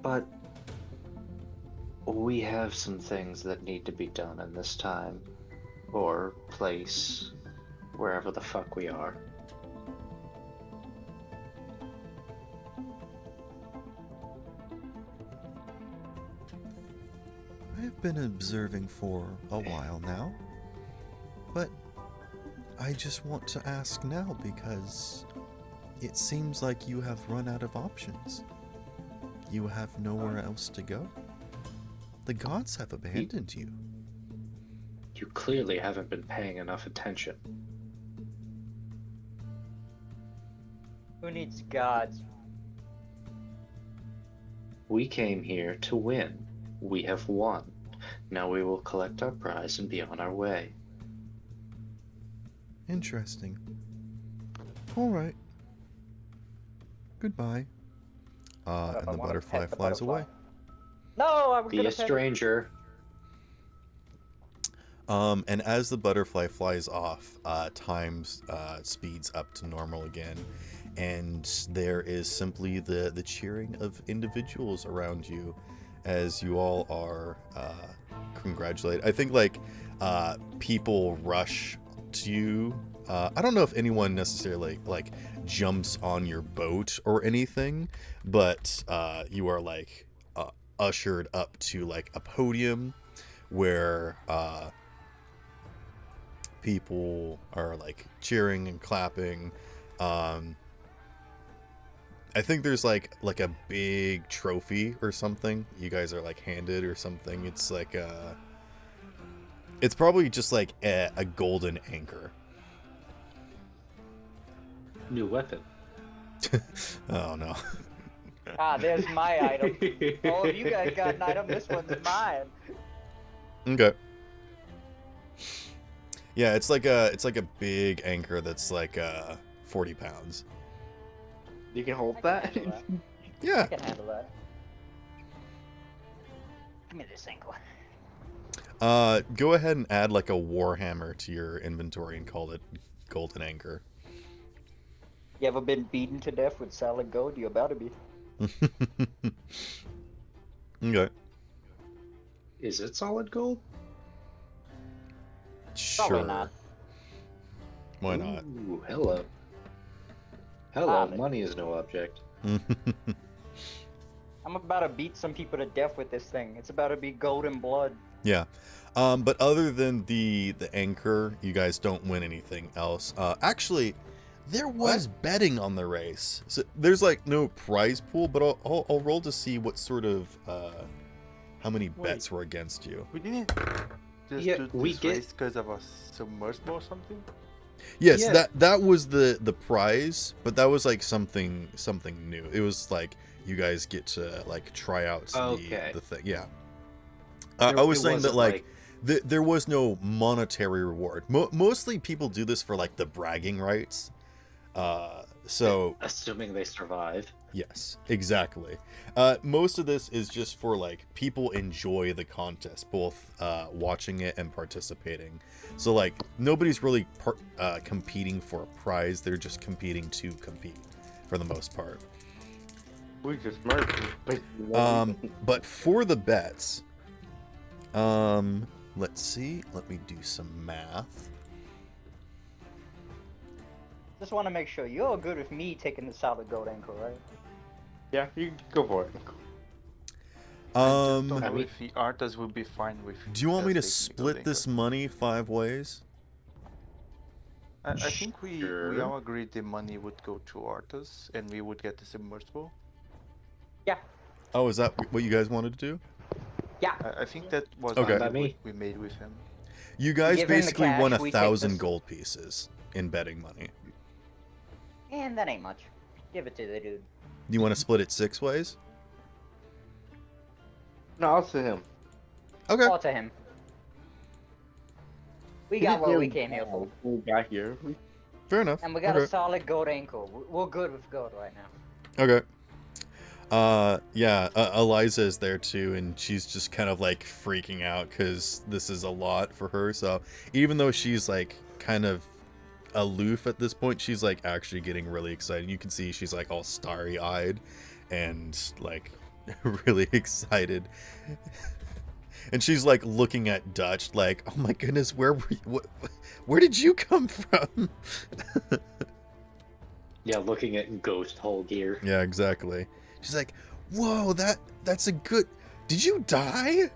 D: But we have some things that need to be done in this time, or place, wherever the fuck we are.
A: I've been observing for a while now, but I just want to ask now because it seems like you have run out of options. You have nowhere else to go. The gods have abandoned you.
D: You clearly haven't been paying enough attention.
B: Who needs gods?
D: We came here to win. We have won. Now we will collect our prize and be on our way.
A: Interesting. All right. Goodbye.
B: What if
A: And
B: I
A: the
B: wanna
A: butterfly
B: pet the
A: flies
B: butterfly?
A: away.
B: No, I was
D: Be
B: gonna
D: a
B: pet it.
D: stranger.
A: And as the butterfly flies off, time speeds up to normal again, and there is simply the cheering of individuals around you as you all are congratulated. I think like people rush to you. I don't know if anyone necessarily like jumps on your boat or anything, but you are like ushered up to like a podium where people are like cheering and clapping. I think there's like a big trophy or something you guys are like handed or something. It's like it's probably just like a golden anchor.
D: New weapon.
A: Oh no.
B: Ah, there's my item. All of you guys got an item. This one's mine.
A: Okay. Yeah, it's like a big anchor that's like 40 pounds.
F: You can hold
B: I can
F: that?
B: handle that. I
A: Yeah.
B: can handle that. Give me this angle.
A: Go ahead and add like a warhammer to your inventory and call it golden anchor.
B: You ever been beaten to death with solid gold? You about to be.
A: Okay.
D: Is it solid gold?
B: Probably
A: Sure.
B: not.
A: Why not?
D: Ooh, hello. Hello,
B: but-
D: money is no object.
B: I'm about to beat some people to death with this thing. It's about to be golden blood.
A: Yeah. But other than the anchor, you guys don't win anything else. Actually, there was betting on the race. So there's like no prize pool, but I'll roll to see what sort of how many
E: Wait.
A: bets were against you.
E: We didn't just
D: Yeah,
E: do
D: we
E: this
D: get-
E: race because of a submersible or something.
A: Yes,
D: Yeah.
A: that was the prize, but that was like something new. It was like you guys get to like try out
D: Okay.
A: the thing. Yeah.
D: There-
A: I was
D: it
A: saying that
D: wasn't
A: like there was no monetary reward. Mostly people do this for like the bragging rights. So
D: assuming they survive.
A: yes, exactly. Most of this is just for like people enjoy the contest, both watching it and participating. So like nobody's really competing for a prize. They're just competing to compete for the most part.
F: We just merged.
A: But for the bets, let's see. Let me do some math.
B: Just want to make sure you're good with me taking the solid gold ankle, right?
F: Yeah, you go for it.
E: I don't
A: Um,
E: know if the Arthas will be fine with.
A: do you want me to
E: us taking the
A: split
E: Golden
A: this
E: Cup.
A: money 5 ways?
E: I think we
D: Sure.
E: all agreed the money would go to Arthas and we would get the submersible.
B: Yeah.
A: Oh, is that what you guys wanted to do?
B: Yeah.
E: I think that was
A: Okay.
E: the
D: By
E: deal
D: me.
E: we made with him.
A: You guys
B: give him the
A: basically
B: cash,
A: won
B: we take
A: 1,000
B: this.
A: gold pieces in betting money.
B: And that ain't much. Give it to the dude.
A: You want to split it 6 ways?
F: No, I'll see him.
A: Okay.
B: All to him. We got what we came here for.
F: We got here.
A: Fair enough.
B: And we got
A: okay.
B: a solid gold ankle. We're good with gold right now.
A: Okay. Yeah, Eliza is there too, and she's just kind of like freaking out because this is a lot for her. So even though she's like kind of aloof at this point, she's like actually getting really excited. You can see she's like all starry-eyed and like really excited. And she's like looking at Dutch like, oh my goodness, where were you? Where did you come from?
D: Yeah, looking at ghost hole gear.
A: Yeah, exactly. She's like, whoa, that's a good... Did you die?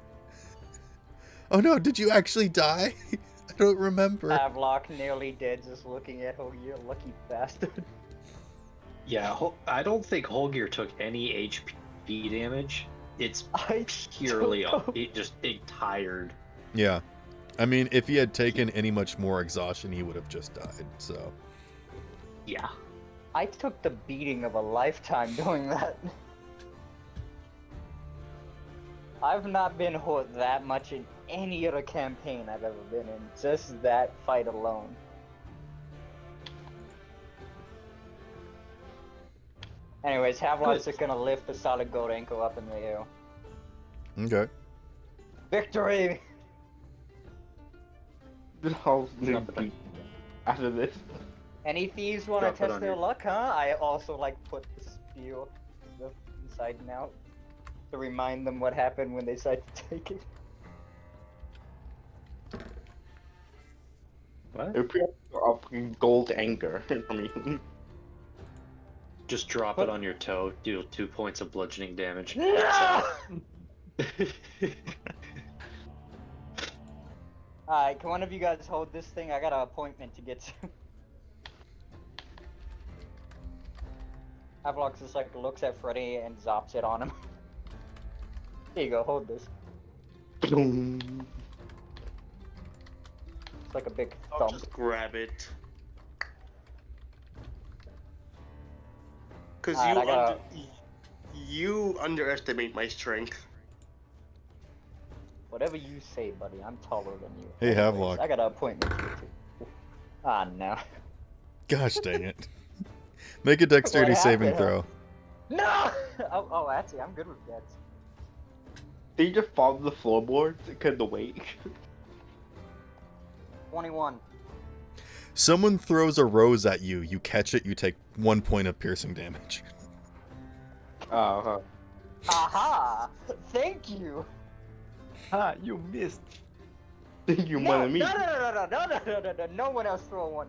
A: Oh no, did you actually die? I don't remember.
B: Havelock nearly dead just looking at her. You lucky bastard.
D: Yeah, I don't think Holgear took any HP damage. It's
B: I
D: purely
B: don't know.
D: just big tired.
A: Yeah. I mean, if he had taken any much more exhaustion, he would have just died, so...
D: Yeah.
B: I took the beating of a lifetime doing that. I've not been hurt that much in any other campaign I've ever been in. Just that fight alone. Anyways, Havelock's just gonna lift the solid gold ankle up in the air.
A: Okay.
B: Victory!
F: I'll after this.
B: Any thieves want to
D: Drop it
B: test
D: on
B: their
D: your-
B: luck, huh? I also like put the spear inside and out to remind them what happened when they decided to take it.
D: What?
F: It put a fucking gold anchor for me.
D: Just drop it on your toe, deal 2 points of bludgeoning damage.
B: No! Alright, can one of you guys hold this thing? I got an appointment to get to. Havelock just like looks at Freddy and zops it on him. Here you go, hold this. It's like a big
C: I'll
B: thump.
C: just grab it. Cause
B: Alright,
C: you underestimate my strength.
B: Whatever you say, buddy, I'm taller than you.
A: Hey,
B: Anyways,
A: Havelock.
B: I got an appointment to get to. Ah, no.
A: Gosh dang it. Make a dexterity
B: What
A: saving
B: happened?
A: throw.
B: No! Oh, actually, I'm good with that.
F: Did you just fall to the floorboards because of the weight?
B: 21.
A: Someone throws a rose at you, you catch it, you take 1 point of piercing damage.
F: Oh,
B: Aha! Thank you!
E: Ah, you missed.
F: you
B: No,
F: wanted me.
B: no one else throw one.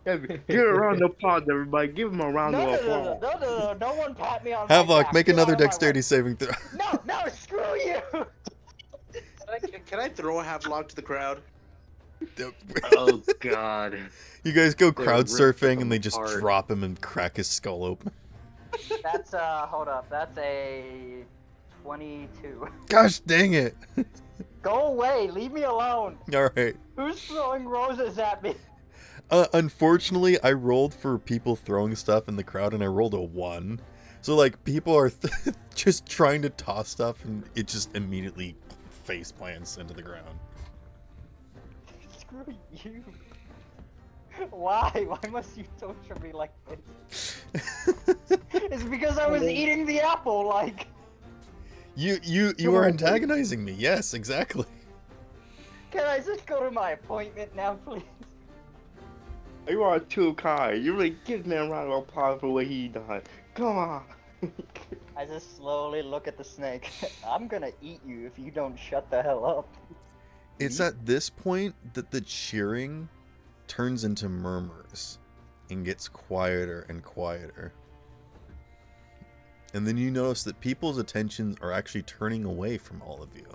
F: Get around the pod, everybody. Give him a round of applause.
B: No one pat me on my
A: Havelock,
B: back.
A: make
B: Get
A: another
B: out of my
A: dexterity
B: way.
A: saving throw.
B: No, screw you!
C: Can I throw a Havelock to the crowd?
D: Oh god.
A: You guys go
D: They
A: crowd
D: ripped
A: surfing
D: them
A: and they just
D: apart.
A: drop him and crack his skull open.
B: That's hold up. That's a 22.
A: Gosh dang it!
B: Go away! Leave me alone!
A: All right.
B: Who's throwing roses at me?
A: Unfortunately, I rolled for people throwing stuff in the crowd, and I rolled a 1. So like people are just trying to toss stuff, and it just immediately face plants into the ground.
B: Screw you. Why? Why must you torture me like this? It's because I was eating the apple, like...
A: You are antagonizing me. Yes, exactly.
B: Can I just go to my appointment now, please?
F: You are too kind. You really give me a round of applause for what he done. Come on.
B: I just slowly look at the snake. I'm gonna eat you if you don't shut the hell up.
A: It's at this point that the cheering turns into murmurs and gets quieter and quieter. And then you notice that people's attentions are actually turning away from all of you.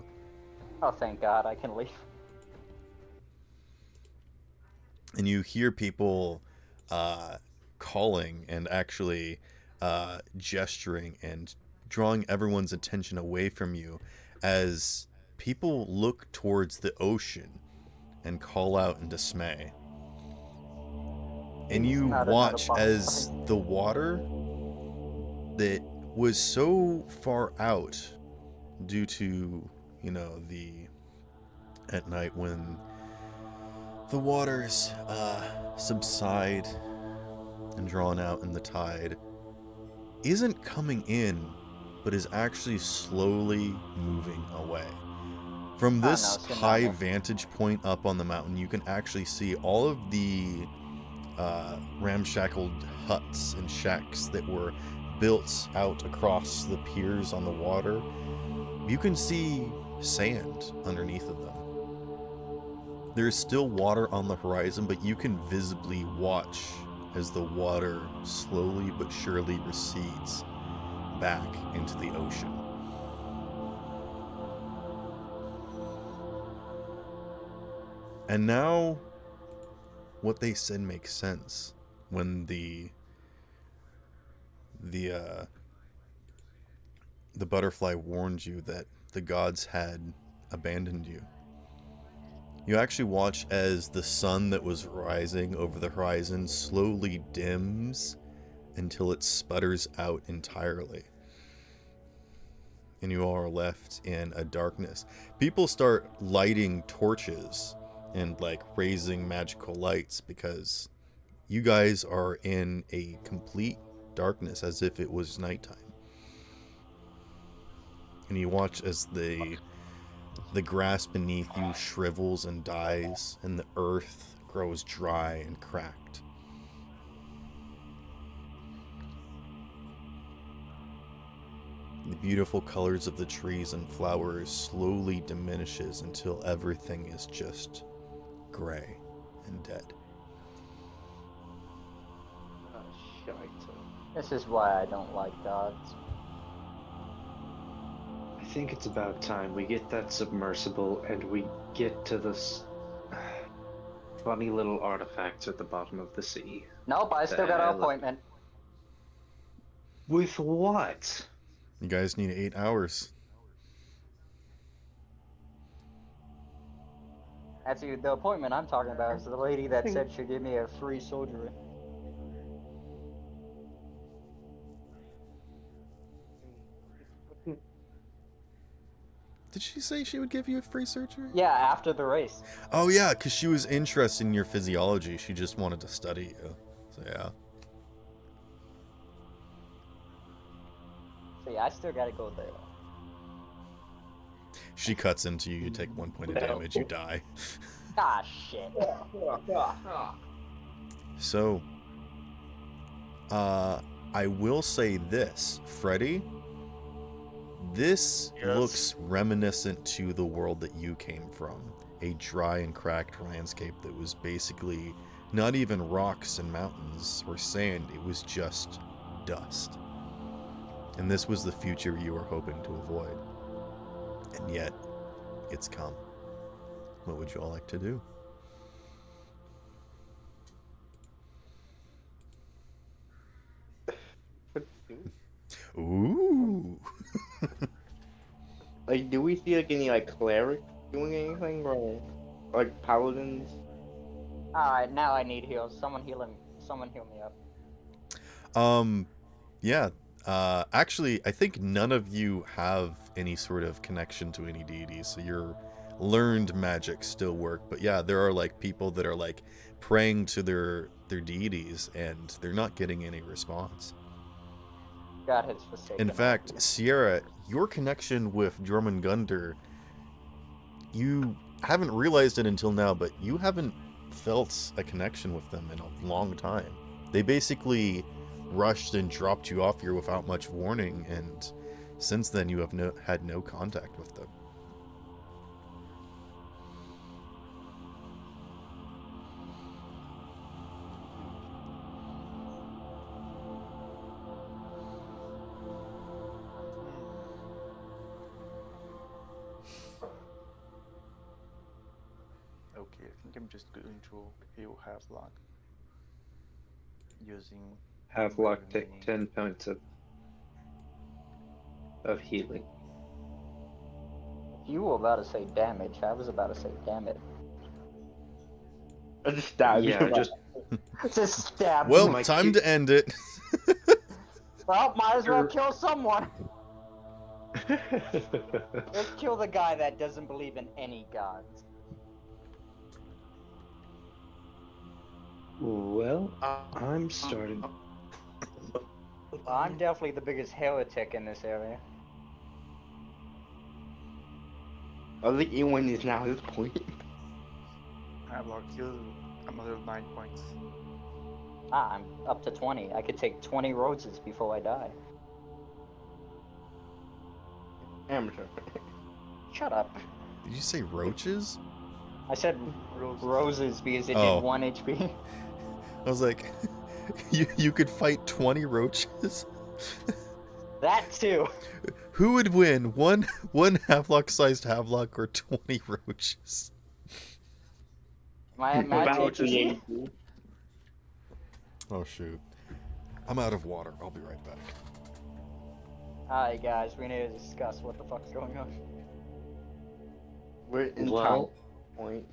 B: Oh, thank God, I can leave.
A: And you hear people calling and actually gesturing and drawing everyone's attention away from you as people look towards the ocean and call out in dismay. And you watch as the water that was so far out due to, you know, at night when the waters subside and drawn out in the tide, isn't coming in, but is actually slowly moving away. From this high vantage point up on the mountain, you can actually see all of the ramshackled huts and shacks that were built out across the piers on the water. You can see sand underneath of them. There's still water on the horizon, but you can visibly watch as the water slowly but surely recedes back into the ocean. And now, what they said makes sense when the butterfly warned you that the gods had abandoned you. You actually watch as the sun that was rising over the horizon slowly dims until it sputters out entirely. And you all are left in a darkness. People start lighting torches and like raising magical lights because you guys are in a complete darkness as if it was nighttime. And you watch as the grass beneath you shrivels and dies, and the earth grows dry and cracked. The beautiful colors of the trees and flowers slowly diminishes until everything is just gray and dead.
B: This is why I don't like gods.
D: I think it's about time we get that submersible and we get to this funny little artifacts at the bottom of the sea.
B: Nope, I still got an appointment.
D: With what?
A: You guys need 8 hours.
B: Actually, the appointment I'm talking about is the lady that said she'd give me a free surgery.
A: Did she say she would give you a free surgery?
B: Yeah, after the race.
A: Oh yeah, because she was interested in your physiology. She just wanted to study you. So yeah.
B: So yeah, I still gotta go there.
A: She cuts into you, you take 1 point of damage, you die.
B: Ah, shit.
A: So, I will say this, Freddy, this looks reminiscent to the world that you came from. A dry and cracked landscape that was basically not even rocks and mountains or sand, it was just dust. And this was the future you were hoping to avoid. And yet, it's come. What would you all like to do? Ooh.
F: Like, do we see like any like clerics doing anything, or like paladins?
B: Alright, now I need heals. Someone heal me up.
A: Yeah. Actually, I think none of you have any sort of connection to any deities, so your learned magic still work. But yeah, there are like people that are like praying to their deities, and they're not getting any response.
B: God has forsaken.
A: In fact, Sierra, your connection with Jormungandr, you haven't realized it until now, but you haven't felt a connection with them in a long time. They basically rushed and dropped you off here without much warning, and since then you have had no contact with them.
E: Okay, I think I'm just going to heal Havelock. Using
D: Havelock take
E: remaining-
D: 10 points of healing.
B: If you were about to say damage, I was about to say damn it.
F: I just stab you.
D: Yeah, just
B: Just stab
A: Well,
B: me.
D: my
A: time
D: cute-
A: to end it.
B: Well, might as well
D: You're-
B: kill someone. Let's kill the guy that doesn't believe in any gods.
D: Well, I'm starting.
B: I'm definitely the biggest heretic in this area.
F: I think anyone is now at this point.
E: Havelock heal another 9 points.
B: Ah, I'm up to 20. I could take 20 roses before I die.
F: Amateur.
B: Shut up.
A: Did you say roaches?
B: I said
E: Roses.
B: roses because it
A: Oh.
B: did 1 HP.
A: I was like, you could fight 20 roaches?
B: That too.
A: Who would win, one Havelock-sized Havelock or 20 roaches?
B: My
F: About
B: magic.
F: the age.
A: Oh shoot. I'm out of water. I'll be right back.
B: Alright guys, we need to discuss what the fuck's going on.
F: We're in
D: Well,
F: point.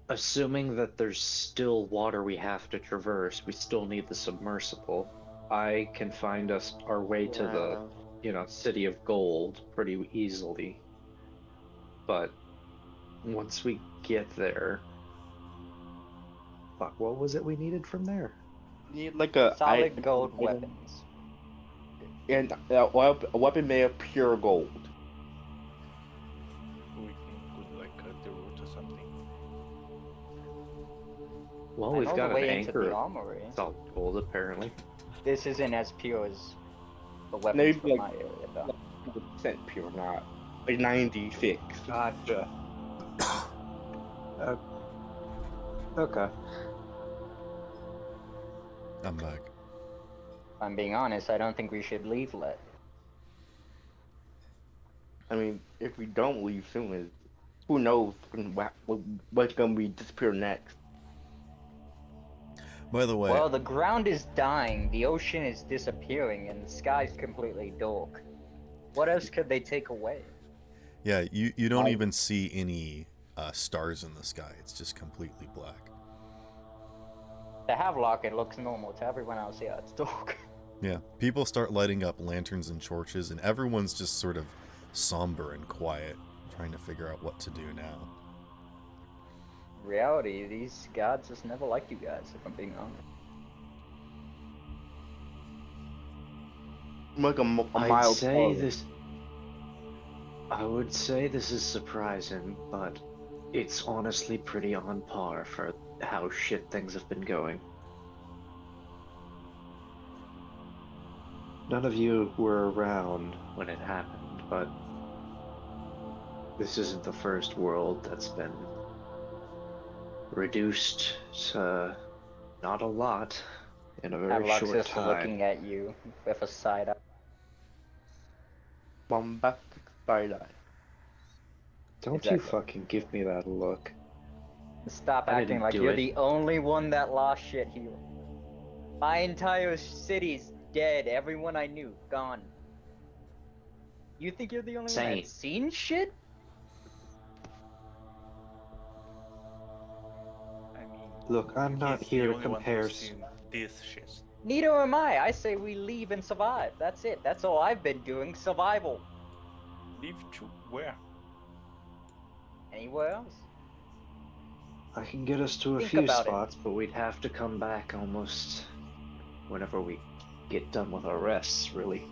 D: assuming that there's still water we have to traverse, we still need the submersible. I can find us our way to the, City of Gold pretty easily. But once we get there, fuck, what was it we needed from there?
F: Need like a
B: Solid gold weapons.
F: and a weapon made of pure gold.
E: We could like cut the route or something.
D: Well,
B: I
D: we've
B: know
D: got
B: the
D: an
B: way into
D: anchor
B: the
D: of
B: armory.
D: solid gold, apparently.
B: This isn't as pure as the weapons
F: Maybe
B: from
F: like-
B: my area though.
F: 100% pure, not like 96.
D: Gotcha. Okay.
A: I'm back.
B: If I'm being honest, I don't think we should leave Let.
F: I mean, if we don't leave soon, who knows what's gonna be disappear next?
A: By the way,
B: Well, the ground is dying, the ocean is disappearing, and the sky's completely dark. What else could they take away?
A: yeah, you don't even see any stars in the sky. It's just completely black.
B: To Havelock, it looks normal. To everyone else, yeah, it's dark.
A: Yeah, people start lighting up lanterns and torches, and everyone's just sort of somber and quiet, trying to figure out what to do now.
B: Reality, these gods just never liked you guys, if I'm being honest.
F: Like a
D: I'd
F: mild
D: say
F: color.
D: this. I would say this is surprising, but it's honestly pretty on par for how shit things have been going. None of you were around when it happened, but this isn't the first world that's been reduced to not a lot in a very
B: Havelock's
D: short
B: just
D: time.
B: looking at you with a side eye.
F: bombastic side-eye.
D: Don't you
B: Exactly.
D: fucking give me that look.
B: Stop
D: I
B: acting
D: didn't
B: like
D: do
B: you're
D: it.
B: the only one that lost shit here. My entire city's dead. Everyone I knew, gone. You think you're the only one
D: Same.
B: that's seen shit?
E: I mean,
H: Look, I'm not
E: he's
H: here
E: the
H: to
E: only one
H: compare.
E: who's seen this shit.
B: Neither am I. I say we leave and survive. That's it. That's all I've been doing. Survival.
E: Leave to where?
B: Anywhere else?
H: I can get us to a
B: Think
H: few
B: about it.
H: spots,
D: But we'd have to come back almost whenever we get done with our rests, really.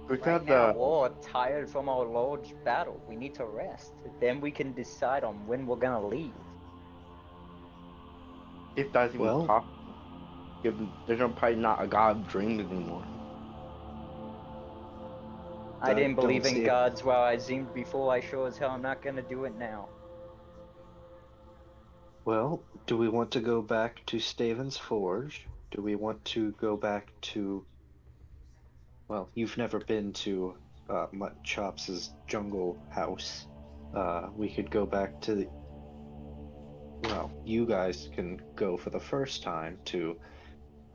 F: We
B: Right
F: got
B: now,
F: the.
B: we're all tired from our large battle. We need to rest. Then we can decide on when we're gonna leave.
F: If that's even
H: Well-
F: possible. If there's probably not a god of dreams anymore.
B: I didn't
H: don't
B: believe in
H: see it.
B: gods while I dreamed before. I sure as hell am not gonna do it now.
H: Well, do we want to go back to Staven's Forge? Do we want to go back to... Well, you've never been to Mutt Chops' jungle house. We could go back to the... Well, you guys can go for the first time to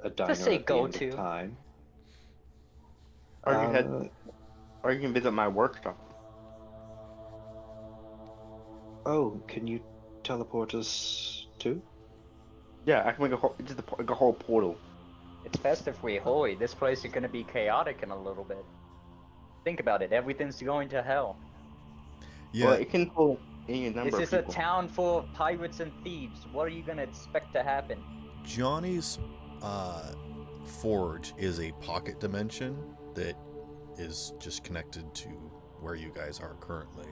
H: a diner
B: say
H: at the
B: go
H: end
B: to.
H: of time.
F: Or you head,
H: Uh,
F: or you can visit my workshop.
H: Oh, can you teleport us too?
F: Yeah, I can make a whole, just like a whole portal.
B: It's best if we hurry. This place is gonna be chaotic in a little bit. Think about it. Everything's going to hell.
A: Yeah,
F: Well, it can hold any number
B: This is
F: of
B: a
F: people.
B: town full of pirates and thieves. What are you gonna expect to happen?
A: Johnny's forge is a pocket dimension that is just connected to where you guys are currently.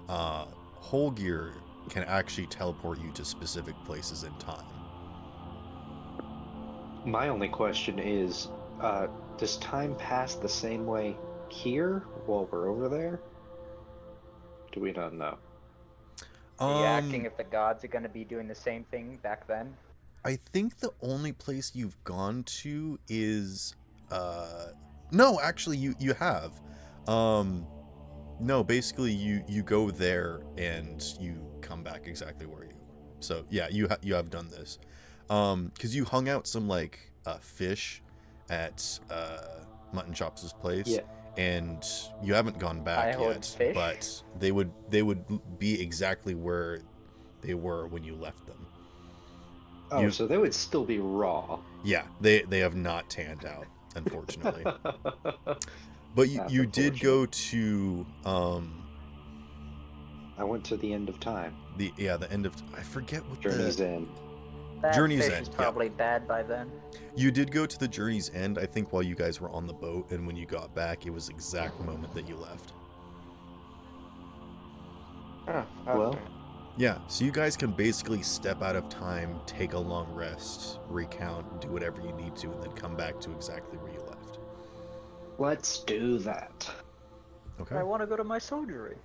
A: Whole Gear can actually teleport you to specific places in time.
H: My only question is, does time pass the same way here while we're over there? Do we not know?
B: Are you acting if the gods are gonna be doing the same thing back then?
A: I think the only place you've gone to is no, actually you have. No, basically you go there and you come back exactly where you were. So yeah, you have done this. Cuz you hung out some like fish at Mutton Chops' place.
H: Yeah.
A: And you haven't gone back
B: heard
A: yet,
B: fish?
A: but they would be exactly where they were when you left them.
H: Oh,
A: You-
H: so they would still be raw.
A: Yeah, they have not tanned out, unfortunately. But
H: That's
A: you did go to
H: I went to the end of time.
A: the end of, I forget what
H: Journey's End.
B: That
A: Journey's
B: fish
A: End,
B: is
A: yeah.
B: probably bad by then.
A: you did go to the Journey's End, I think, while you guys were on the boat, and when you got back, it was the exact moment that you left.
F: Ah,
H: Well,
F: okay.
A: Yeah, so you guys can basically step out of time, take a long rest, recount, do whatever you need to, and then come back to exactly where you left.
H: let's do that.
A: Okay.
B: I want to go to my surgery.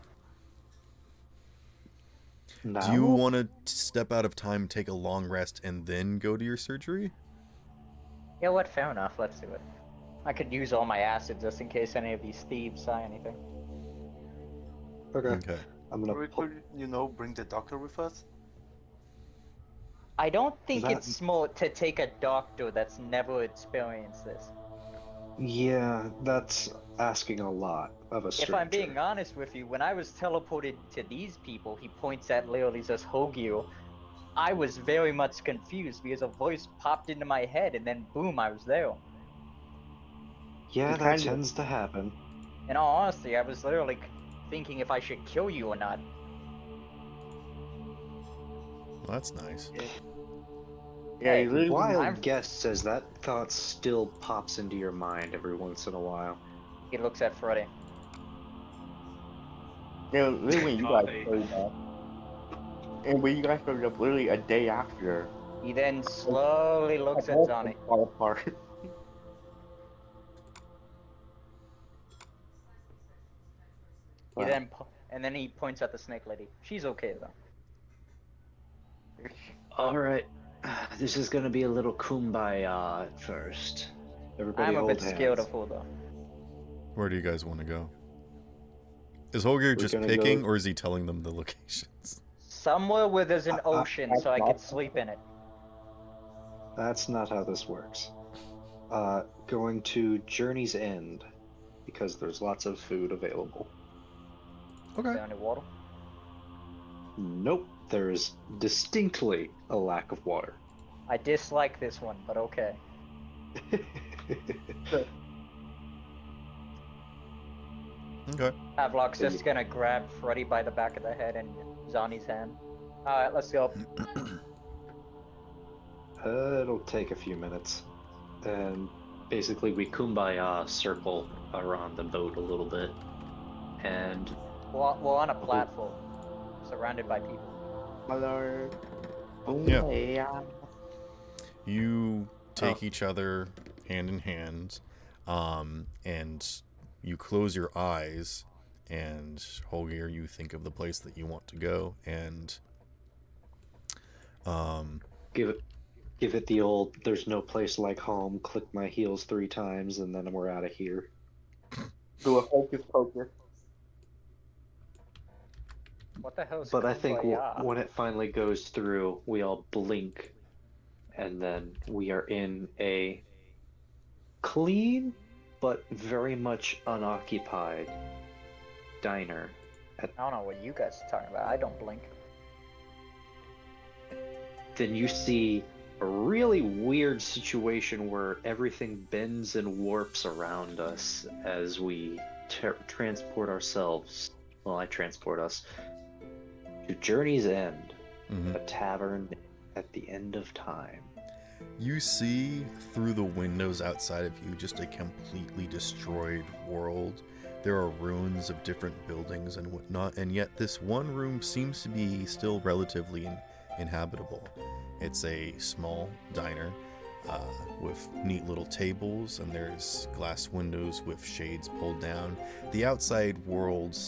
H: Now,
A: Do you want to step out of time, take a long rest, and then go to your surgery?
B: Yeah, what? Fair enough. Let's do it. I could use all my acid just in case any of these thieves saw anything.
H: Okay.
A: Okay.
H: I'm
E: Or
H: gonna
E: we
H: pull.
E: could, bring the doctor with us.
B: I don't think
H: That-
B: it's smart to take a doctor that's never experienced this.
H: Yeah, that's asking a lot of a stranger.
B: If I'm being honest with you, when I was teleported to these people, he points at literally says Hogio. I was very much confused because a voice popped into my head and then boom, I was there.
H: Yeah,
F: You
H: that
F: kinda-
H: tends to happen.
B: In all honesty, I was literally thinking if I should kill you or not.
A: Well, that's nice.
F: Yeah,
B: Hey,
F: you literally.
H: Wild
B: I'm-
H: guess says that thought still pops into your mind every once in a while.
B: He looks at Freddy.
F: Yeah, literally when you guys
E: Funny.
F: showed up. And when you guys showed up, literally a day after.
B: He then slowly looks at Johnny.
F: Fall apart.
B: He
H: Wow.
B: then and then he points at the snake lady. She's okay though.
D: All right, this is gonna be a little kumbaya at first.
H: Everybody
B: I'm a
H: hold
B: bit scared
H: hands.
B: of her though.
A: Where do you guys want to go? Is Holger just
H: gonna
A: picking,
H: go-
A: or is he telling them the locations?
B: Somewhere where there's an
H: I-
B: ocean so I could sleep in it.
H: That's not how this works. Going to Journey's End. because there's lots of food available.
B: Is
A: Okay.
B: there any water?
H: Nope, there's distinctly a lack of water.
B: I dislike this one, but okay.
A: Okay.
B: Havelock's just gonna grab Freddy by the back of the head and Zani's hand. Alright, let's go.
H: It'll take a few minutes. And
D: Basically, we kumbaya circle around the boat a little bit, and
B: We're on a platform, surrounded by people.
F: Hello.
A: Yeah. You take each other hand in hand, and you close your eyes, and Holger, you think of the place that you want to go, and
H: give it the old "there's no place like home," click my heels 3 times, and then we're out of here.
F: Do a hocus pocus.
B: What the hell is
H: But I think
B: kumbaya?
H: when it finally goes through, we all blink, and then we are in a clean but very much unoccupied diner.
B: I don't know what you guys are talking about. I don't blink.
H: Then you see a really weird situation where everything bends and warps around us as we transport ourselves. Well, I transport us to Journey's End, a tavern at the end of time.
A: you see through the windows outside of you just a completely destroyed world. There are ruins of different buildings and whatnot, and yet this one room seems to be still relatively inhabitable. It's a small diner with neat little tables, and there's glass windows with shades pulled down. The outside world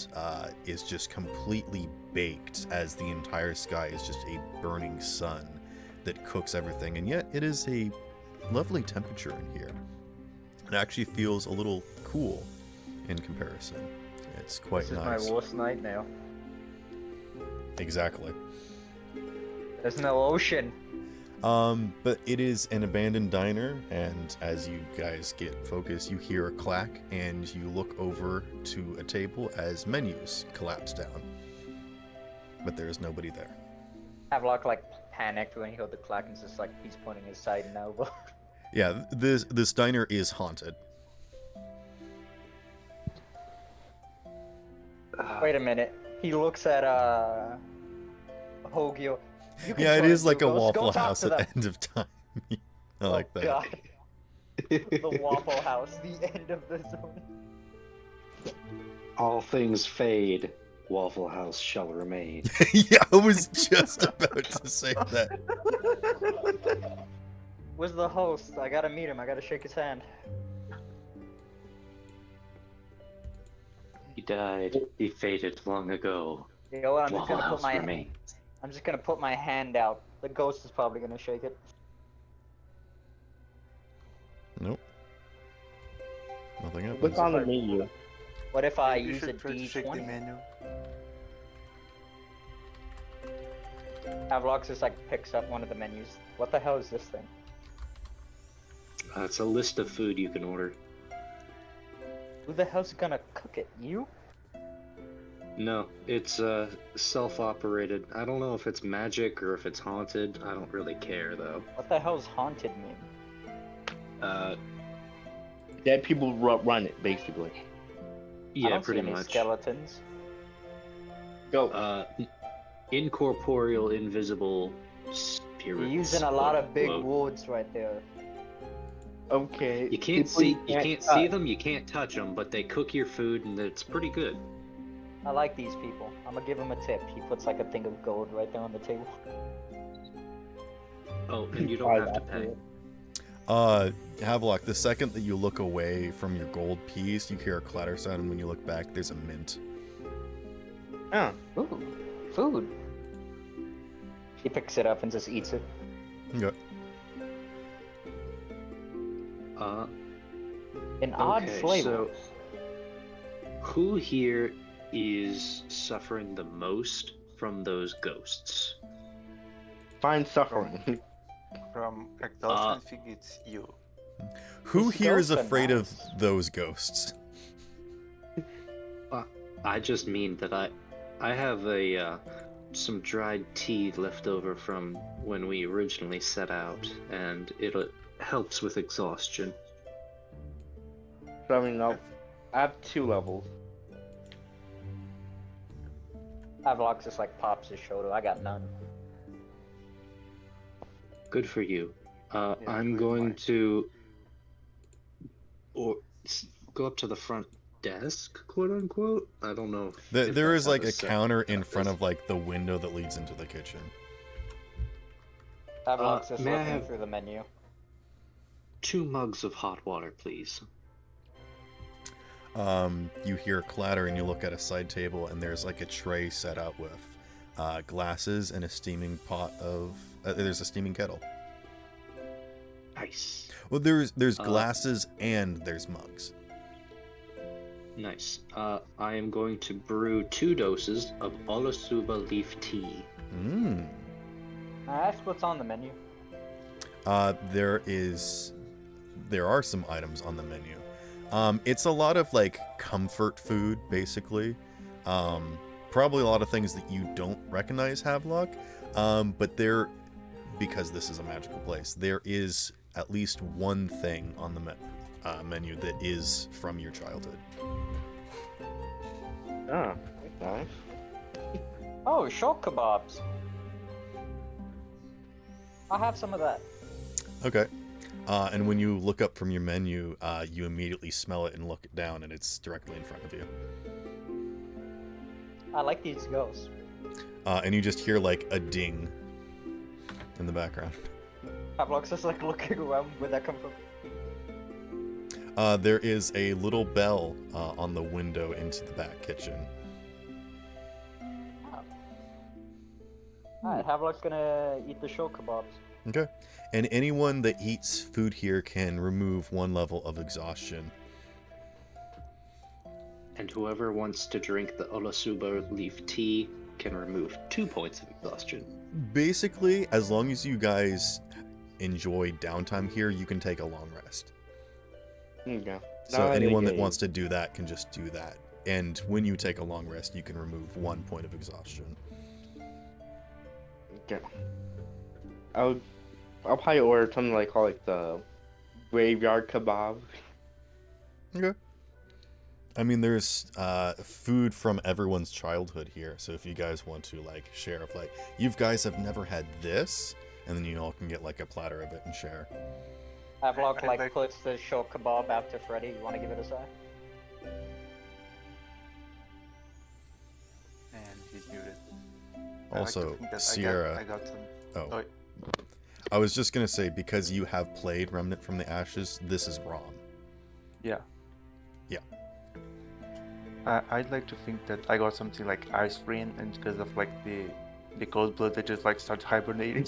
A: is just completely baked, as the entire sky is just a burning sun that cooks everything, and yet it is a lovely temperature in here. It actually feels a little cool in comparison. It's quite
B: This is
A: nice.
B: my worst nightmare.
A: Exactly.
B: There's no ocean.
A: But it is an abandoned diner, and as you guys get focused, you hear a clack, and you look over to a table as menus collapse down. But there is nobody there.
B: Havelock like panicked when he heard the clack and just like he's pointing his side and over.
A: Yeah, this diner is haunted.
B: Wait a minute. He looks at Hogio. You can
A: Yeah, it
B: turn
A: is like a
B: into ghosts. Go
A: Waffle
B: talk
A: House
B: to
A: at
B: them.
A: the end of time. I like that.
B: God. The Waffle House, the end of the zone.
H: All things fade, Waffle House shall remain.
A: Yeah, I was just about to say that.
B: Where's the host? I gotta meet him. I gotta shake his hand.
D: he died. He faded long ago.
B: You know what? I'm just
D: Waffle
B: gonna put
D: House
B: my
D: remains.
B: I'm just gonna put my hand out. The ghost is probably gonna shake it.
A: Nope. Nothing happens.
F: What's on the menu?
B: What if I
E: You
B: use a
E: should try to check the
B: D20?
E: menu.
B: Havelock just like picks up one of the menus. What the hell is this thing?
D: It's a list of food you can order.
B: Who the hell's gonna cook it? You?
D: No, it's self-operated. I don't know if it's magic or if it's haunted. I don't really care though.
B: What the hell's haunted mean?
F: Dead people run it, basically.
B: I
D: Yeah,
B: don't
D: pretty
B: see any
D: much.
B: skeletons.
F: Go.
D: Incorporeal, invisible spirits.
B: You're using a lot of big
D: quote.
B: words right there.
F: Okay.
D: You can't
F: people
D: see. You can't see
F: touch.
D: them. You can't touch them, but they cook your food, and it's pretty good.
B: I like these people. I'm gonna give him a tip. He puts like a thing of gold right there on the table.
D: Oh, and you don't have to pay.
A: Havelock, the second that you look away from your gold piece, you hear a clatter sound, and when you look back, there's a mint.
F: Oh.
B: Ooh, food. He picks it up and just eats it.
A: Okay.
B: An odd
D: Okay,
B: flavor.
D: so who here is suffering the most from those ghosts?
F: Find suffering.
E: From exhaustion, I think it's you.
A: Who
B: These
A: here is
B: ghosts are
A: afraid of
B: nice.
A: those ghosts?
D: I just mean that I have a some dried tea left over from when we originally set out, and it helps with exhaustion.
F: So I mean, I have 2 levels.
B: Havelock just like pops his shoulder. I got none.
D: Good for you.
E: Yeah,
D: I'm
E: good
D: going
E: point.
D: to go up to the front desk, quote unquote. I don't know. If
A: There
D: that's
A: is
D: how
A: like
D: to
A: a
D: set
A: counter
D: it
A: in
D: up.
A: front of like the window that leads into the kitchen.
B: Havelock's just
D: may I
B: looking
D: have-
B: through the menu.
D: 2 mugs of hot water, please.
A: You hear a clatter and you look at a side table and there's like a tray set out with glasses and a steaming pot of. There's a steaming kettle.
D: Nice.
A: Well, there's glasses and there's mugs.
D: Nice. I am going to brew 2 doses of Olasuba leaf tea.
A: Mmm.
B: I asked what's on the menu.
A: There are some items on the menu. It's a lot of like comfort food, basically. Probably a lot of things that you don't recognize Havelock. But because this is a magical place, there is at least one thing on the menu that is from your childhood.
F: Ah, that's nice.
B: Oh, short kebabs. I'll have some of that.
A: Okay. And when you look up from your menu, you immediately smell it and look it down, and it's directly in front of you.
B: I like these ghosts.
A: And you just hear like a ding in the background.
B: Havelock's just like looking around. Where'd that come from?
A: There is a little bell on the window into the back kitchen.
B: Alright, Havelock's gonna eat the short kebabs.
A: Okay. And anyone that eats food here can remove 1 level of exhaustion.
D: And whoever wants to drink the Olasuba leaf tea can remove 2 points of exhaustion.
A: Basically, as long as you guys enjoy downtime here, you can take a long rest.
F: Okay.
A: So anyone that wants to do that can just do that. And when you take a long rest, you can remove 1 point of exhaustion.
F: Okay. I'll probably order something like call it the graveyard kebab.
A: Okay. I mean, there's food from everyone's childhood here, so if you guys want to like share, if like you guys have never had this, and then you all can get like a platter of it and share.
B: Havelock
E: I
B: like
E: like-
B: puts the short kebab out to Freddy. You want to give it a try?
E: And he's muted. I like to
A: Also,
E: think that
A: Sierra.
E: I got some.
A: Oh,
E: Oh,
A: I was just gonna say, because you have played Remnant from the Ashes, this is wrong.
E: yeah.
A: Yeah.
E: I'd like to think that I got something like ice rain, and because of like the cold blood that just like starts hibernating.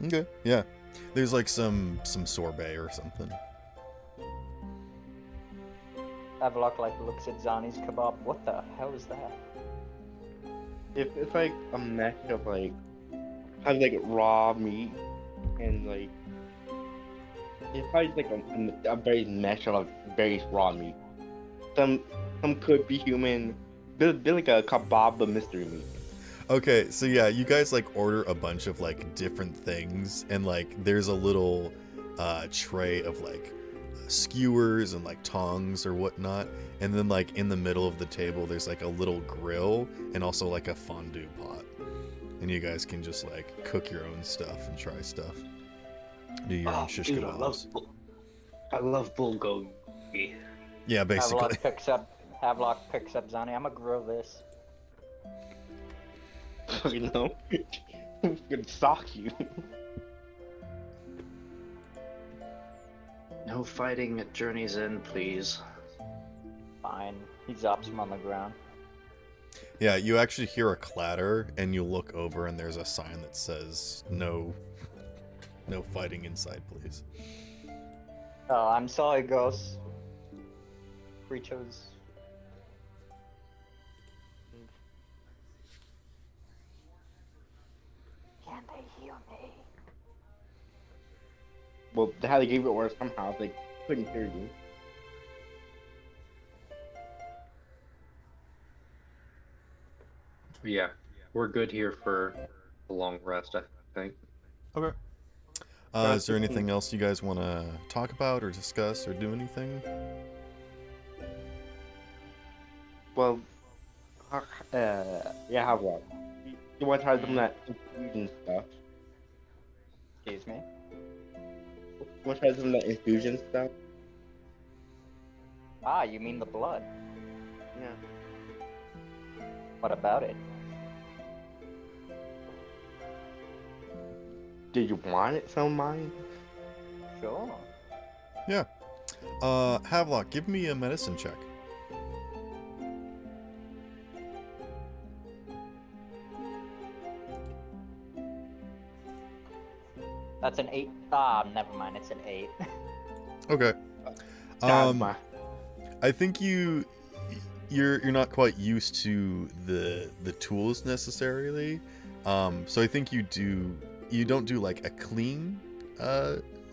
A: Okay, yeah. There's like some sorbet or something.
B: Havelock like looks at Zani's kebab. What the hell is that?
F: It's like a mix of like has like raw meat and like it's probably like a very mesh of very raw meat. Some could be human. They're like a kebab but mystery meat.
A: Okay, so yeah, you guys like order a bunch of like different things, and like there's a little tray of like skewers and like tongs or whatnot, and then like in the middle of the table there's like a little grill and also like a fondue pot, and you guys can just like cook your own stuff and try stuff. Do your own shish
D: dude,
A: kebabs.
D: I love bulgogi.
A: Yeah, basically.
B: Havelock picks up Zani. I'm gonna grill this.
F: You know, could sock you.
D: No fighting at Journey's End, please.
B: Fine. He drops him on the ground.
A: Yeah, you actually hear a clatter, and you look over, and there's a sign that says no fighting inside, please.
B: Oh, I'm sorry, ghosts. Creatures. Can they hear me?
F: Well, they had to give it or somehow they couldn't hear you.
D: Yeah, we're good here for a long rest, I think.
A: Okay. Is there anything else you guys want to talk about or discuss or do anything?
F: Well, yeah, how about? You want to try some of that infusion stuff?
B: Excuse me.
F: You want to try some of that infusion stuff?
B: Ah, you mean the blood?
F: Yeah.
B: What about it?
F: Did you want it some mine?
B: Sure.
A: Yeah. Havelock, give me a medicine check.
B: That's an 8. Ah, never mind. It's an 8.
A: Okay.
F: Dogma.
A: I think you're not quite used to the tools necessarily. So I think you don't do like a clean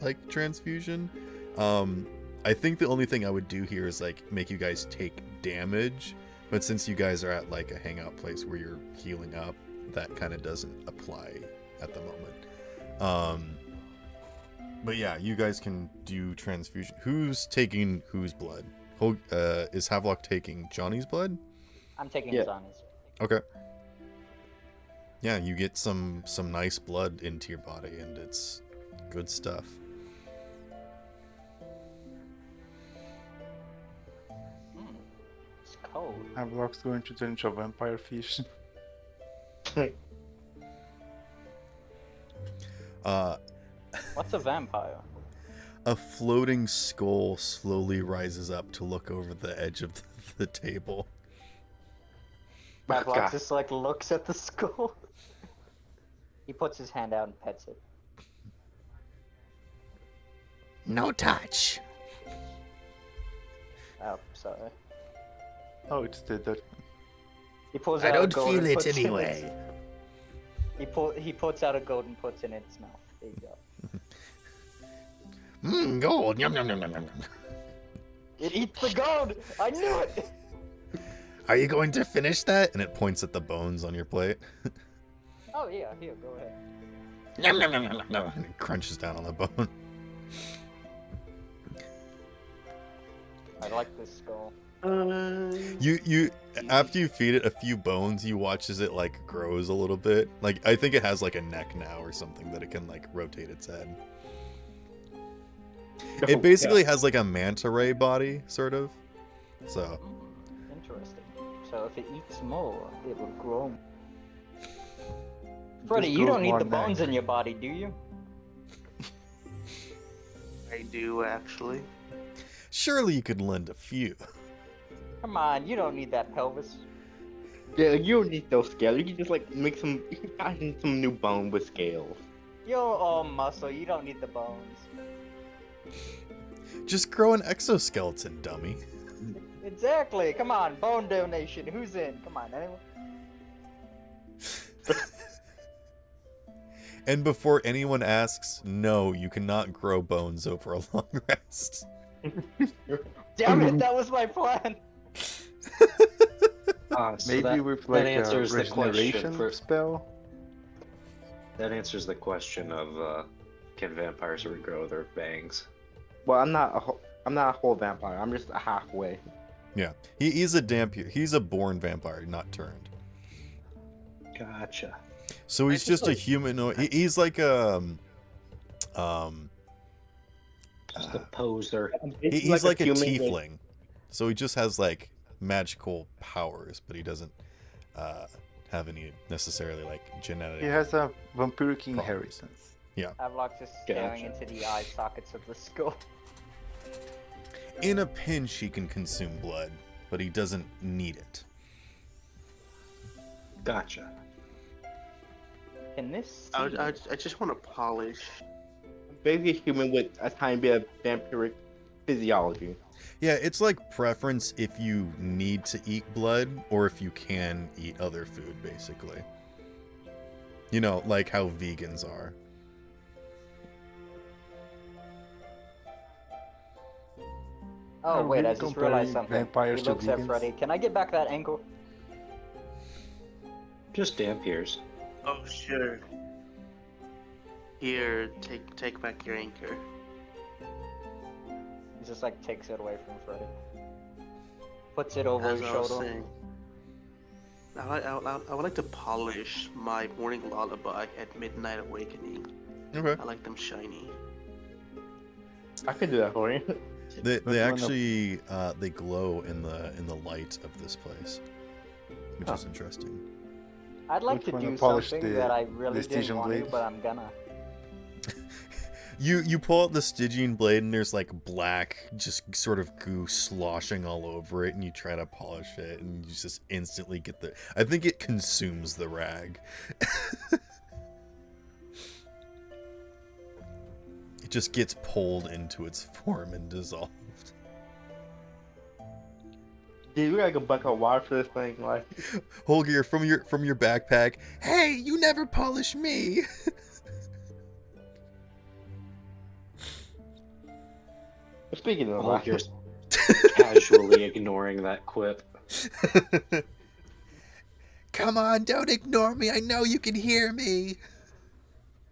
A: like transfusion. I think the only thing I would do here is like make you guys take damage, but since you guys are at like a hangout place where you're healing up, that kind of doesn't apply at the moment. But yeah, you guys can do transfusion. Who's taking whose blood? Is Havelock taking Johnny's blood?
B: I'm taking
F: Yeah.
B: Johnny's.
A: Okay. Yeah, you get some nice blood into your body, and it's good stuff.
B: It's cold.
E: Havelock's going to turn into a vampire fish.
B: What's a vampire?
A: A floating skull slowly rises up to look over the edge of the table.
B: Havelock
F: God.
B: just like looks at the skull. He puts his hand out and pets it.
G: No touch.
B: Oh, sorry.
E: Oh, it's the
B: He pulls
G: I
B: out a
G: don't
B: gold
G: feel
B: and
G: it
B: puts in
G: anyway.
B: He puts out a gold and puts in its mouth. There you go.
G: Gold. Yum, yum, yum, yum, yum.
B: It eats the gold. I knew it.
A: Are you going to finish that? And it points at the bones on your plate.
B: Oh yeah, here, go ahead.
G: Yum, yum, yum, yum, yum, yum.
A: And it crunches down on the bone.
B: I like this skull.
A: You after you feed it a few bones, you watch as it like grows a little bit. Like I think it has like a neck now or something that it can like rotate its head. It basically has like a manta ray body, sort of. So
B: Interesting. So if it eats more, it will grow. Freddy,
E: Just
B: you
E: grows
B: don't need
E: more
B: the bones
E: neck.
B: in your body, do you?
C: I do actually.
A: surely you could lend a few.
B: Come on, you don't need that pelvis.
F: Yeah, you don't need those scales. You can just like make some. You can fashion some new bone with scales.
B: You're all muscle. You don't need the bones.
A: Just grow an exoskeleton, dummy.
B: Exactly. Come on, bone donation. Who's in? Come on, anyone?
A: And before anyone asks, no, you cannot grow bones over a long rest.
B: Damn it, that was my plan.
D: So
E: maybe
D: that,
E: with
D: that
E: like a
D: answers the question
E: regeneration
D: for
E: spell.
D: that answers the question of can vampires regrow their bangs?
F: Well, I'm not a whole vampire. I'm just a halfway.
A: Yeah, he's a born vampire, not turned.
D: Gotcha.
A: So he's just a humanoid. He's like
D: Just a poser.
A: he's like a
F: human with-
A: tiefling. So he just has like magical powers, but he doesn't have any necessarily like genetic.
E: He has a vampiric
A: Problems.
E: inheritance.
B: Havelock's just staring
D: Gotcha.
B: into the eye sockets of the skull.
A: In a pinch, he can consume blood, but he doesn't need it.
D: Gotcha.
B: Can this?
C: I just want to polish.
F: Basically, a human with a tiny bit of vampiric physiology.
A: Yeah, it's like preference if you need to eat blood or if you can eat other food, basically. You know, like how vegans are.
B: Oh
E: Are
B: wait,
E: we
B: I just realized
E: comparing
B: something.
E: vampires
B: He
E: to
B: looks at
E: vegans?
B: Freddy. Can I get back that ankle?
D: Just Dampiers.
C: Oh, sure. Here, take back your anchor.
B: He just like takes it away from Freddy. Puts it over
C: As
B: his
C: I was
B: shoulder.
C: saying, I would like to polish my morning lullaby at midnight awakening.
A: Okay.
C: I like them shiny.
F: I could do that for you.
A: They
E: But one of-
A: actually they glow in the light of this place, which is interesting.
B: I'd like
E: Which
B: to
E: one
B: do
E: to polish
B: something
E: the-
B: that I really
E: the
B: didn't
E: Stygian
B: want to,
E: blade?
B: but I'm gonna.
A: You pull out the Stygian blade and there's like black, just sort of goo sloshing all over it, and you try to polish it, and you just instantly get the. I think it consumes the rag. It just gets pulled into its form and dissolved.
F: Dude, we gotta go buck up water for this thing. Like,
A: Holger, from your backpack. Hey, you never polish me.
F: speaking of
D: Oh,
F: that,
D: you're casually ignoring that quip.
A: Come on, don't ignore me. I know you can hear me.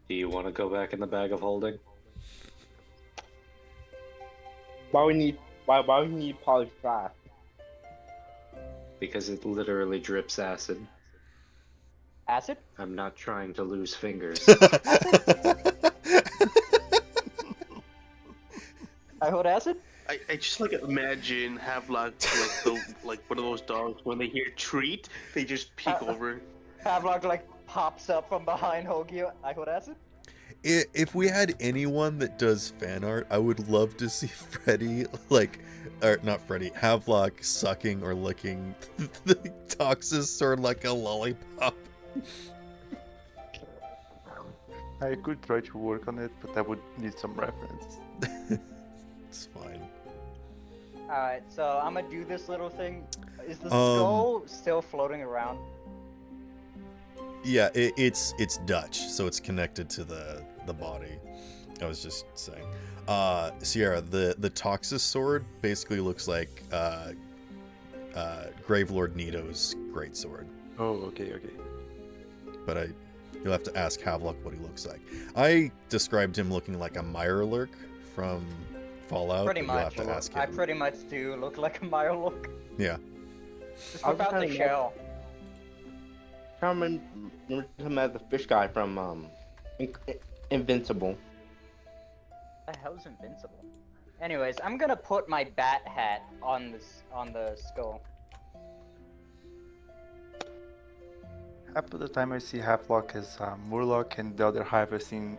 D: Do you want to go back in the bag of holding?
F: why we need polished glass?
D: Because it literally drips acid.
B: Acid?
D: I'm not trying to lose fingers.
B: I hold acid?
C: I just like imagine Havelock like one of those dogs when they hear treat, they just peek over.
B: Havelock like pops up from behind Hogio. I hold acid?
A: If we had anyone that does fan art, I would love to see Freddy, or not Freddy, Havelock sucking or licking the Toxus like a lollipop.
E: I could try to work on it, but I would need some reference.
A: It's fine.
B: Alright, so I'm gonna do this little thing. Is the
A: Um,
B: skull still floating around?
A: Yeah, it's Dutch, so it's connected to the body. I was just saying. Sierra, the Toxus sword basically looks like Gravelord Nito's greatsword.
E: Oh, okay.
A: But you'll have to ask Havelock what he looks like. I described him looking like a Mirelurk from Fallout.
B: Pretty
A: but you'll
B: much.
A: have to ask
B: I
A: him.
B: pretty much do look like a Mirelurk.
A: Yeah.
B: Just
F: I was
B: without the
F: kinda
B: shell.
F: I remember him as the fish guy from Invincible.
B: The hell's invincible? Anyways, I'm gonna put my bat hat on the skull.
E: Half of the time I see Halflock as Murloc, and the other half I've seen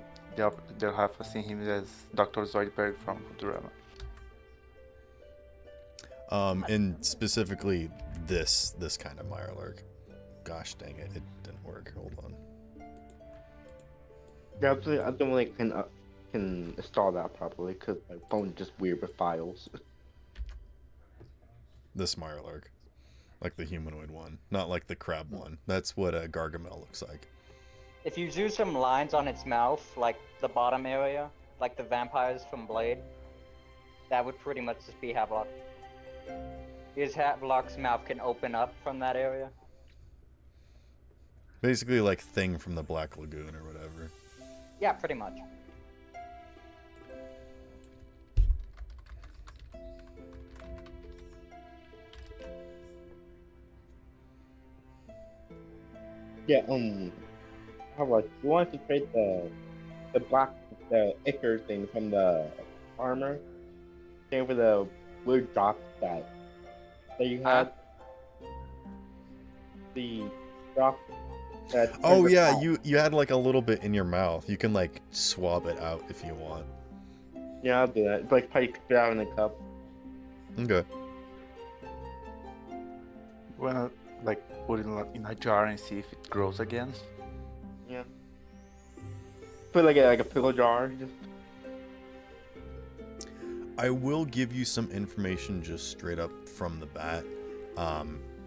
E: him as Dr. Zoidberg from Futurama.
A: And specifically this kind of Mirelurk. Gosh dang it, it didn't work. Hold on.
F: Yeah, I don't really can install that properly because my phone's just weird with files.
A: This Mirelurk. Like the humanoid one, not like the crab one. That's what a Gargamel looks like.
B: If you do some lines on its mouth, like the bottom area, like the vampires from Blade, that would pretty much just be Havelock. Because Havelock's mouth can open up from that area.
A: Basically like Thing from the Black Lagoon or whatever.
B: Yeah, pretty much.
F: Yeah, how about you want to trade the ichor thing from the armor? Same for the weird drop that you had. The drop that.
A: Oh yeah, you had like a little bit in your mouth. You can like swab it out if you want.
F: Yeah, I'll do that. It's like probably spit it out in a cup.
A: Okay.
E: Wanna like put it in a jar and see if it grows again?
F: Yeah. Put like a pickle jar. Just...
A: I will give you some information just straight up from the bat.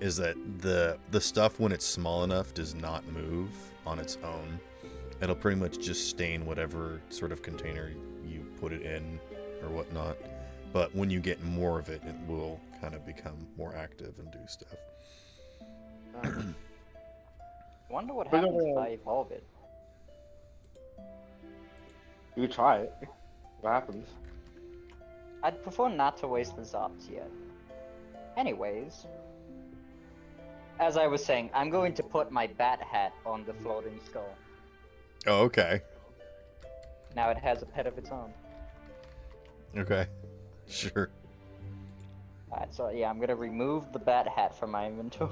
A: Is that the stuff when it's small enough does not move on its own. It'll pretty much just stain whatever sort of container you put it in or whatnot. But when you get more of it, it will kind of become more active and do stuff.
B: Wonder what
F: We're
B: happens if
F: gonna-
B: I evolve it.
F: You try it. What happens?
B: I'd prefer not to waste the Zops yet. Anyways, as I was saying, I'm going to put my bat hat on the floating skull.
A: Oh, okay.
B: Now it has a pet of its own.
A: Okay. Sure.
B: Alright, so yeah, I'm gonna remove the bat hat from my inventory.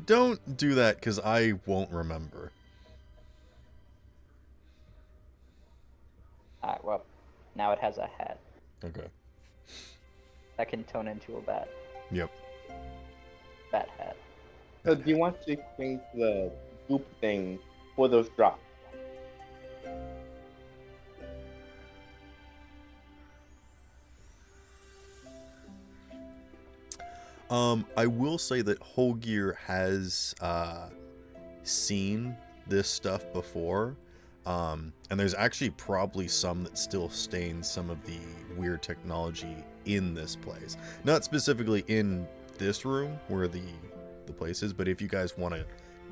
A: Don't do that, because I won't remember.
B: Alright, well, now it has a hat
A: Okay.
B: that can turn into a bat.
A: Yep.
B: Bat hat.
F: So do you want to exchange the goop thing for those drops?
A: I will say that Holgear has seen this stuff before, and there's actually probably some that still stain some of the weird technology in this place. Not specifically in this room where the place is, but if you guys want to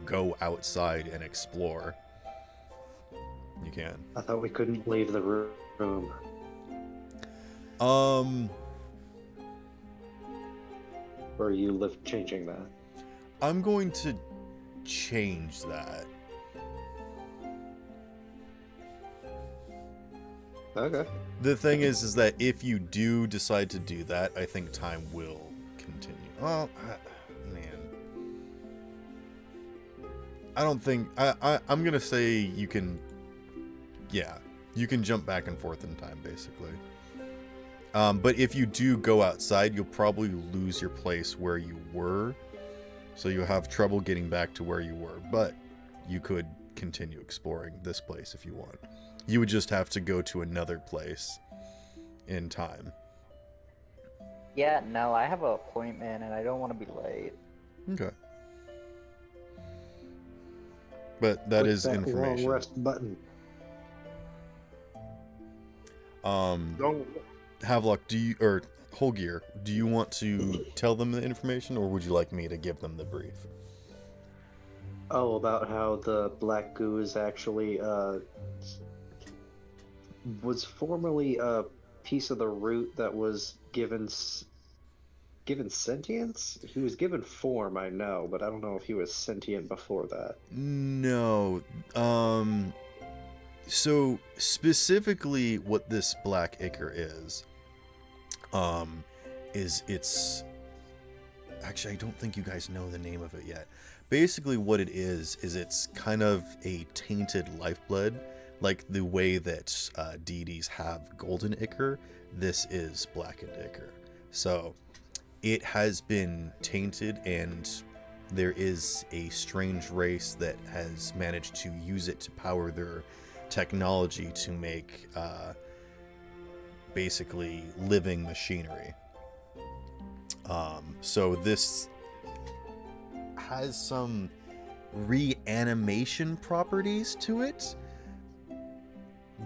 A: go outside and explore, you can.
H: I thought we couldn't leave the room. Or are you changing that?
A: I'm going to change that.
H: Okay.
A: The thing is that if you do decide to do that, I think time will continue. Well, man, I don't think I'm gonna say you can. Yeah, you can jump back and forth in time, basically. But if you do go outside, you'll probably lose your place where you were, so you'll have trouble getting back to where you were. But you could continue exploring this place if you want. You would just have to go to another place in time.
B: Yeah, no, I have an appointment and I don't want to be late.
A: Okay. But that is
H: Click that long
A: information.
H: rest button.
F: Don't.
A: Havelock, Holgear, do you want to tell them the information, or would you like me to give them the brief?
H: Oh, about how the black goo is actually was formerly a piece of the root that was given sentience. He was given form, I know, but I don't know if he was sentient before that.
A: No. So specifically what this black ichor is it's actually, I don't think you guys know the name of it yet. Basically what it is it's kind of a tainted lifeblood, like the way that deities have golden ichor. This is blackened ichor. So it has been tainted, and there is a strange race that has managed to use it to power their technology to make basically living machinery. So this has some reanimation properties to it,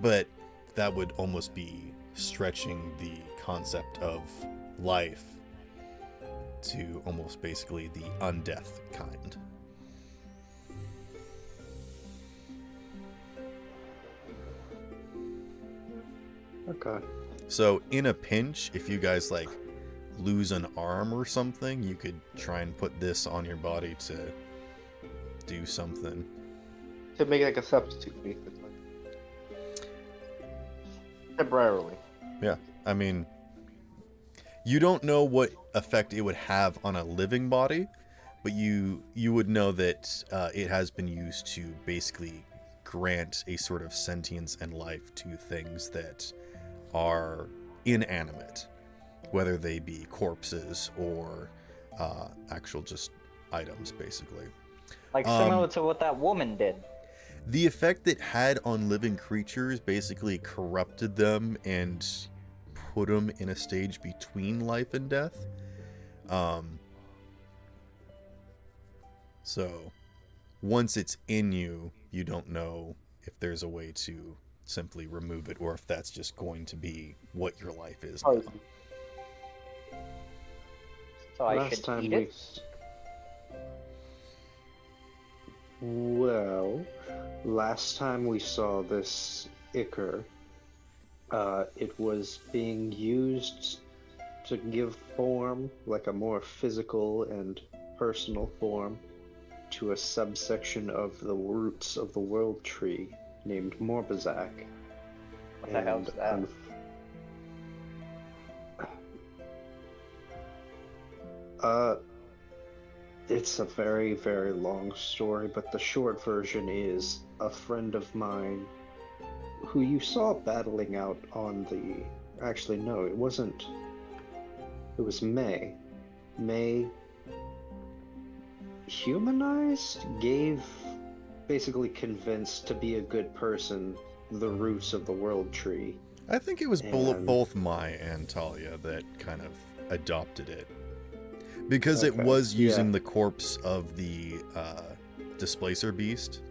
A: but that would almost be stretching the concept of life to almost basically the undeath kind.
H: Okay.
A: So in a pinch, if you guys like lose an arm or something, you could try and put this on your body to do something.
F: To make it like a substitute, basically. Temporarily.
A: Yeah, I mean, you don't know what effect it would have on a living body, but you would know that it has been used to basically grant a sort of sentience and life to things that are inanimate, whether they be corpses or actual just items, basically.
B: Like similar to what that woman did.
A: The effect it had on living creatures basically corrupted them and put them in a stage between life and death. So once it's in you, you don't know if there's a way to simply remove it, or if that's just going to be what your life is now.
B: So I
H: Last
B: should
H: time
B: eat
H: we
B: it.
H: Well, last time we saw this Ichor, it was being used to give form, like a more physical and personal form, to a subsection of the roots of the world tree named Morbazak.
B: What the hell's that?
H: It's a very, very long story, but the short version is a friend of mine who you saw battling out on the. Actually, no, it wasn't. It was May. May humanized, basically convinced to be a good person the roots of the world tree.
A: I think it was
H: And-
A: both Mai and Talia that kind of adopted it. Because it
H: Okay,
A: was using
H: yeah.
A: the corpse of the displacer beast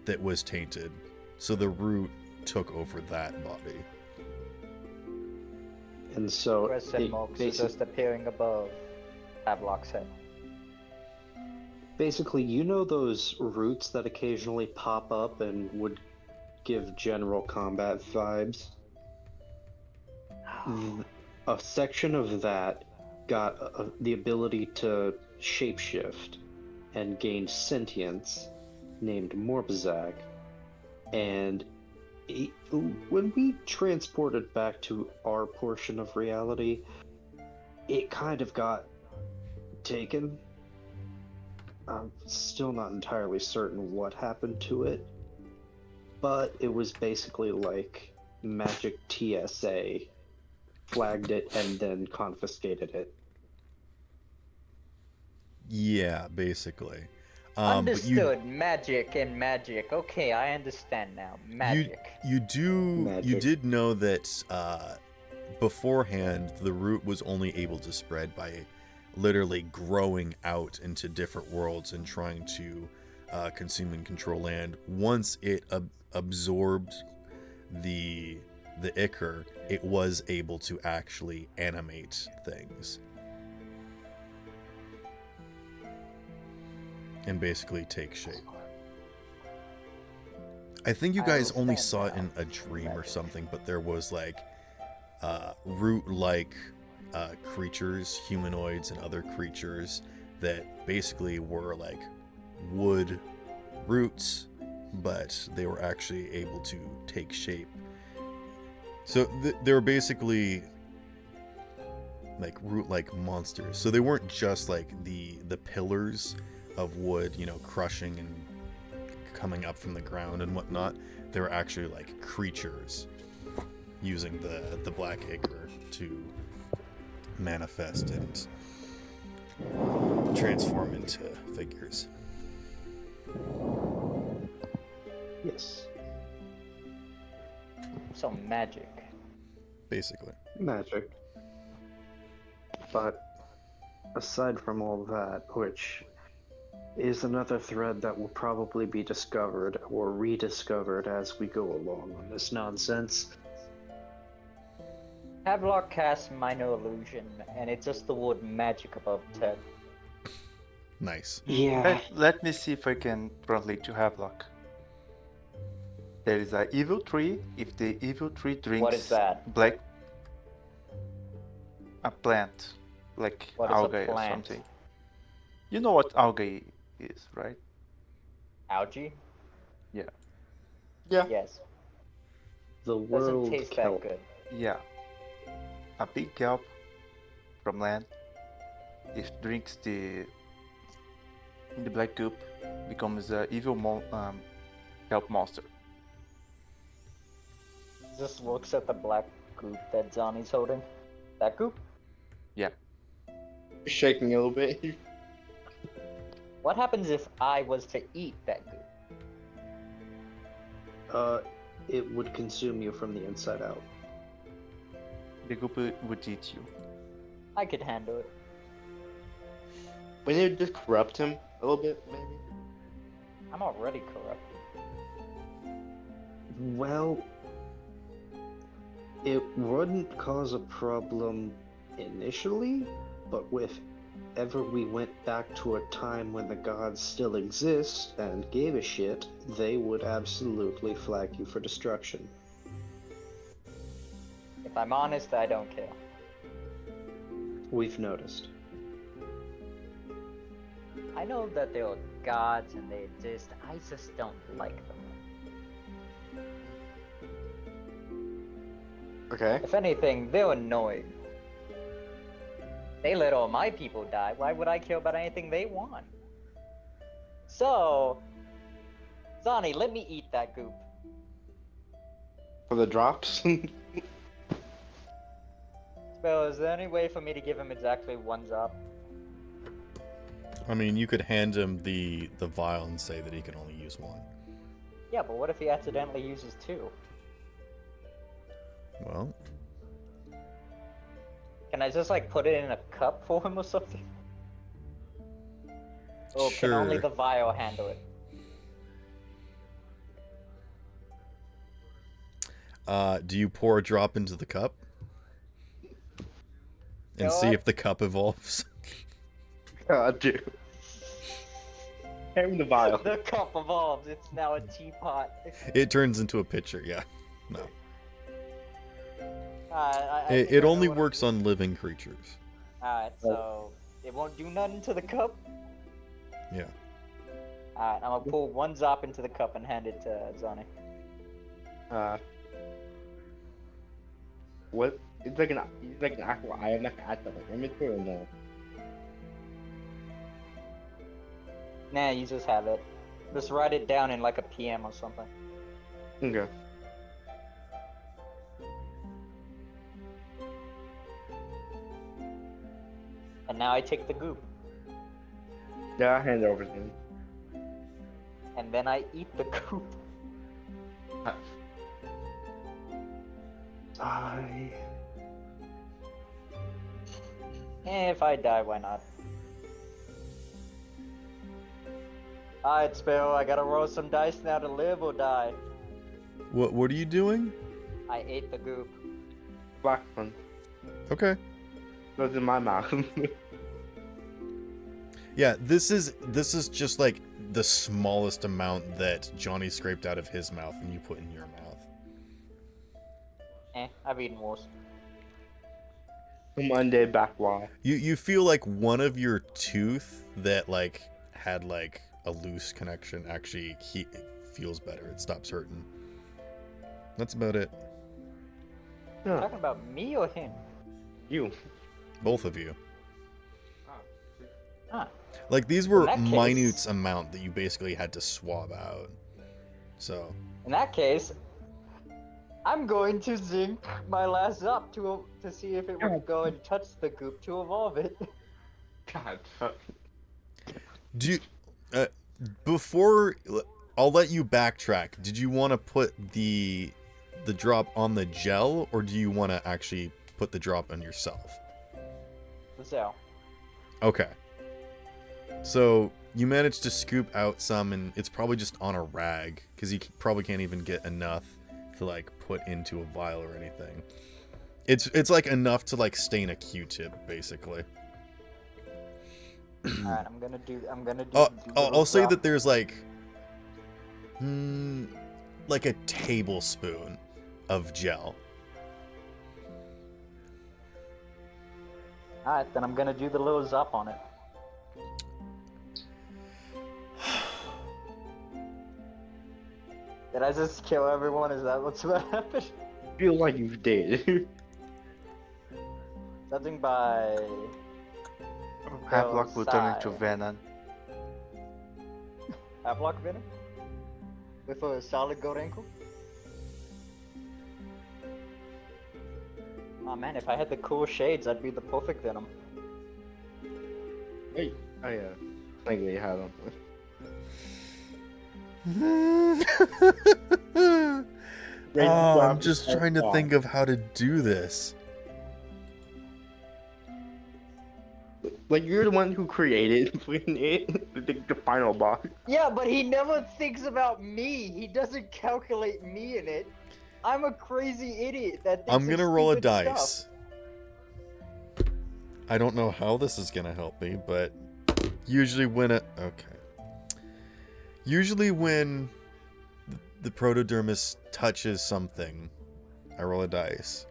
A: that was tainted. So the root took over that body.
H: And so
B: Crescent
H: it
B: marks are
H: basic-
B: just appearing above Havelock's head.
H: basically, you know those roots that occasionally pop up and would give general combat vibes? A section of that got the ability to shapeshift and gained sentience, named Morbazak, and when we transported back to our portion of reality, it kind of got taken. I'm still not entirely certain what happened to it, but it was basically like Magic TSA flagged it and then confiscated it.
A: Yeah, basically. But
B: Understood. Magic and magic. Okay, I understand now. Magic.
A: You
H: Magic.
A: did know that beforehand the root was only able to spread by literally growing out into different worlds and trying to consume and control land. Once it absorbed the Ichor, it was able to actually animate things and basically take shape. I think you
B: I
A: guys only
B: understand
A: saw it in
B: now.
A: a dream or something, but there was like root-like creatures, humanoids and other creatures that basically were like wood roots, but they were actually able to take shape. So they were basically like root-like monsters. So they weren't just like the pillars of wood, you know, crushing and coming up from the ground and whatnot. They were actually like creatures using the black ichor to manifest and transform into figures.
H: Yes,
B: So magic.
A: Basically.
H: magic. But aside from all that, which is another thread that will probably be discovered or rediscovered as we go along on this nonsense.
B: Havelock casts minor illusion, and it's just the word magic above Ted.
A: Nice.
H: Yeah.
E: Let me see if I can translate to Havelock. There is a evil tree. If the evil tree drinks
B: What is that?
E: black, a plant, like
B: What is a
E: algae or
B: plant?
E: something. You know what algae is, right?
B: Algae?
E: Yeah.
B: Yes.
H: The
B: Doesn't
H: world
B: taste
H: kelp.
B: that good.
E: Yeah. A big kelp from land. If drinks the black goop, becomes a evil kelp monster.
B: Just looks at the black goop that Johnny's holding. That goop?
F: Shaking a little bit.
B: What happens if I was to eat that goop?
H: It would consume you from the inside out.
E: The goop would eat you.
B: I could handle it.
F: Wouldn't it just corrupt him a little bit, maybe?
B: I'm already corrupt.
H: Well, it wouldn't cause a problem initially, but with ever we went back to a time when the gods still exist and gave a shit, they would absolutely flag you for destruction.
B: If I'm honest, I don't care.
H: We've noticed.
B: I know that they are gods and they exist. I just don't like them.
F: Okay.
B: If anything, they're annoying. They let all my people die. Why would I care about anything they want? So, Zani, let me eat that goop.
F: For the drops.
B: Spell, is there any way for me to give him exactly one drop?
A: I mean, you could hand him the vial and say that he can only use one.
B: Yeah, but what if he accidentally uses two?
A: Well,
B: Can I just like put it in a cup for him or something? Or can only
A: Sure.
B: the vial handle it?
A: Do you pour a drop into the cup? And
B: know
A: see
B: what?
A: if the cup evolves?
F: God, dude. Hand me the vial.
B: The cup evolves. It's now a teapot.
A: It turns into a pitcher, yeah. No.
B: I
A: It,
B: think
A: it
B: I know
A: only
B: what-
A: works on living creatures.
B: Alright, so it won't do nothing to the cup.
A: Yeah.
B: Alright, I'm gonna pull one drop into the cup and hand it to Zani.
F: What? It's like an actual item that can add to like inventory or no?
B: Nah, you just have it. Just write it down in like a PM or something.
F: Okay.
B: And now I take the goop.
F: Yeah, I'll hand it over to him.
B: And then I eat the goop.
H: I...
B: If I die, why not? Alright, Sparrow, I gotta roll some dice now to live or die.
A: What are you doing?
B: I ate the goop.
F: Black one.
A: Okay.
F: Goes in my mouth.
A: Yeah, this is just like the smallest amount that Johnny scraped out of his mouth and you put in your mouth.
B: I've eaten worse.
F: Some undead backwater.
A: You feel like one of your tooth that like had like a loose connection actually it feels better. It stops hurting. That's about it.
F: Yeah.
B: Talking about me or him?
F: You.
A: Both of you.
B: Huh.
A: Like these were
B: In that case-
A: minute amount that you basically had to swab out. So
B: In that case, I'm going to zinc my last up to see if it would go and touch the goop to evolve it.
F: God.
A: do you, before I'll let you backtrack. Did you want to put the drop on the gel, or do you want to actually put the drop on yourself?
B: So,
A: Okay. So you managed to scoop out some, and it's probably just on a rag because you probably can't even get enough to like put into a vial or anything. It's like enough to like stain a Q-tip basically.
B: alright, I'm gonna do.
A: I'll say that there's like a tablespoon of gel.
B: Alright, then I'm gonna do the little zup on it. Did I just kill everyone? Is that what's about to happen?
F: Feel like you did.
B: Judging by
E: Havelock will turn into
B: side.
E: Venom.
B: Havelock Venom? With a solid gold ankle? Oh man, if I had the cool shades, I'd be the perfect Venom.
F: Hey. Oh yeah. Thank you, you had them.
A: Oh, I'm just trying to think of how to do this.
F: Like you're the one who created the final boss.
B: Yeah, but he never thinks about me. He doesn't calculate me in it. I'm a crazy idiot that thinks
A: I'm
B: of
A: gonna roll a
B: stupid stuff.
A: dice. I don't know how this is gonna help me, but usually when Usually when the protodermis touches something, I roll a dice.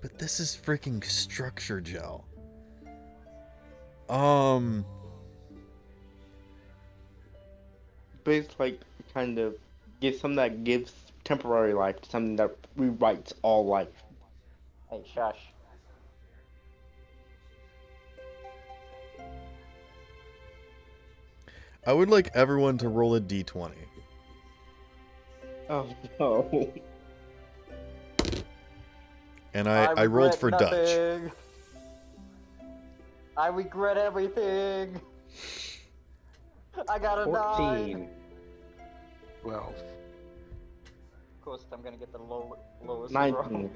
A: But this is freaking structure gel.
F: But it's like kind of gives something that gives temporary life to something that rewrites all life.
B: Hey, shush.
A: I would like everyone to roll a d20.
F: Oh no.
A: And I rolled
B: regret
A: for Dutch.
B: nothing. I regret everything. I got a 9.
H: 14.
E: 12.
B: Of course, I'm gonna get the lowest
F: 19.
B: roll.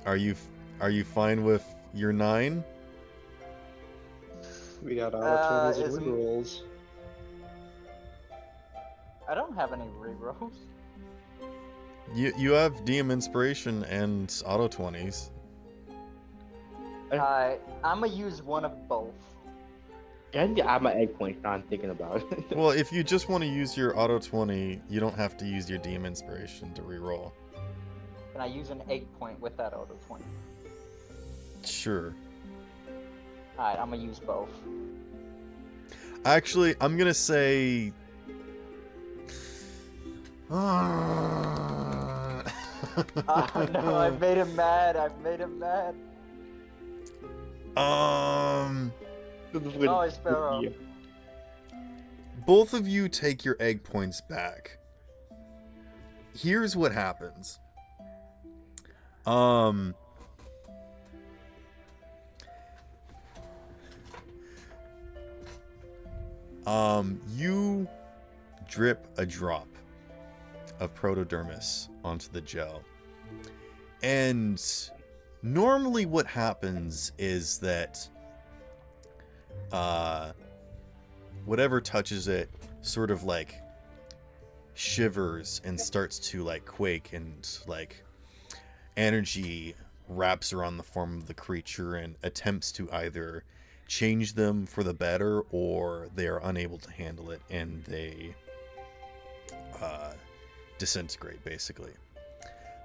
A: Are you fine with your 9?
H: We got auto 20s
B: is-
H: and rerolls.
B: I don't have any rerolls.
A: You have DM inspiration and auto 20s.
B: I'm gonna use one of both.
F: And add my egg points now I'm thinking about it.
A: Well, if you just want to use your auto 20, you don't have to use your DM inspiration to reroll.
B: Can I use an 8 point with that auto 20?
A: Sure.
B: Alright, I'm gonna use both.
A: Actually, I'm gonna say.
B: Oh no, I've made him mad. I've made him mad. Oh, Sparrow.
A: Both of you take your egg points back. Here's what happens. You drip a drop of protodermis onto the gel. And normally what happens is that whatever touches it sort of like shivers and starts to like quake, and like energy wraps around the form of the creature and attempts to either change them for the better, or they are unable to handle it and they disintegrate basically.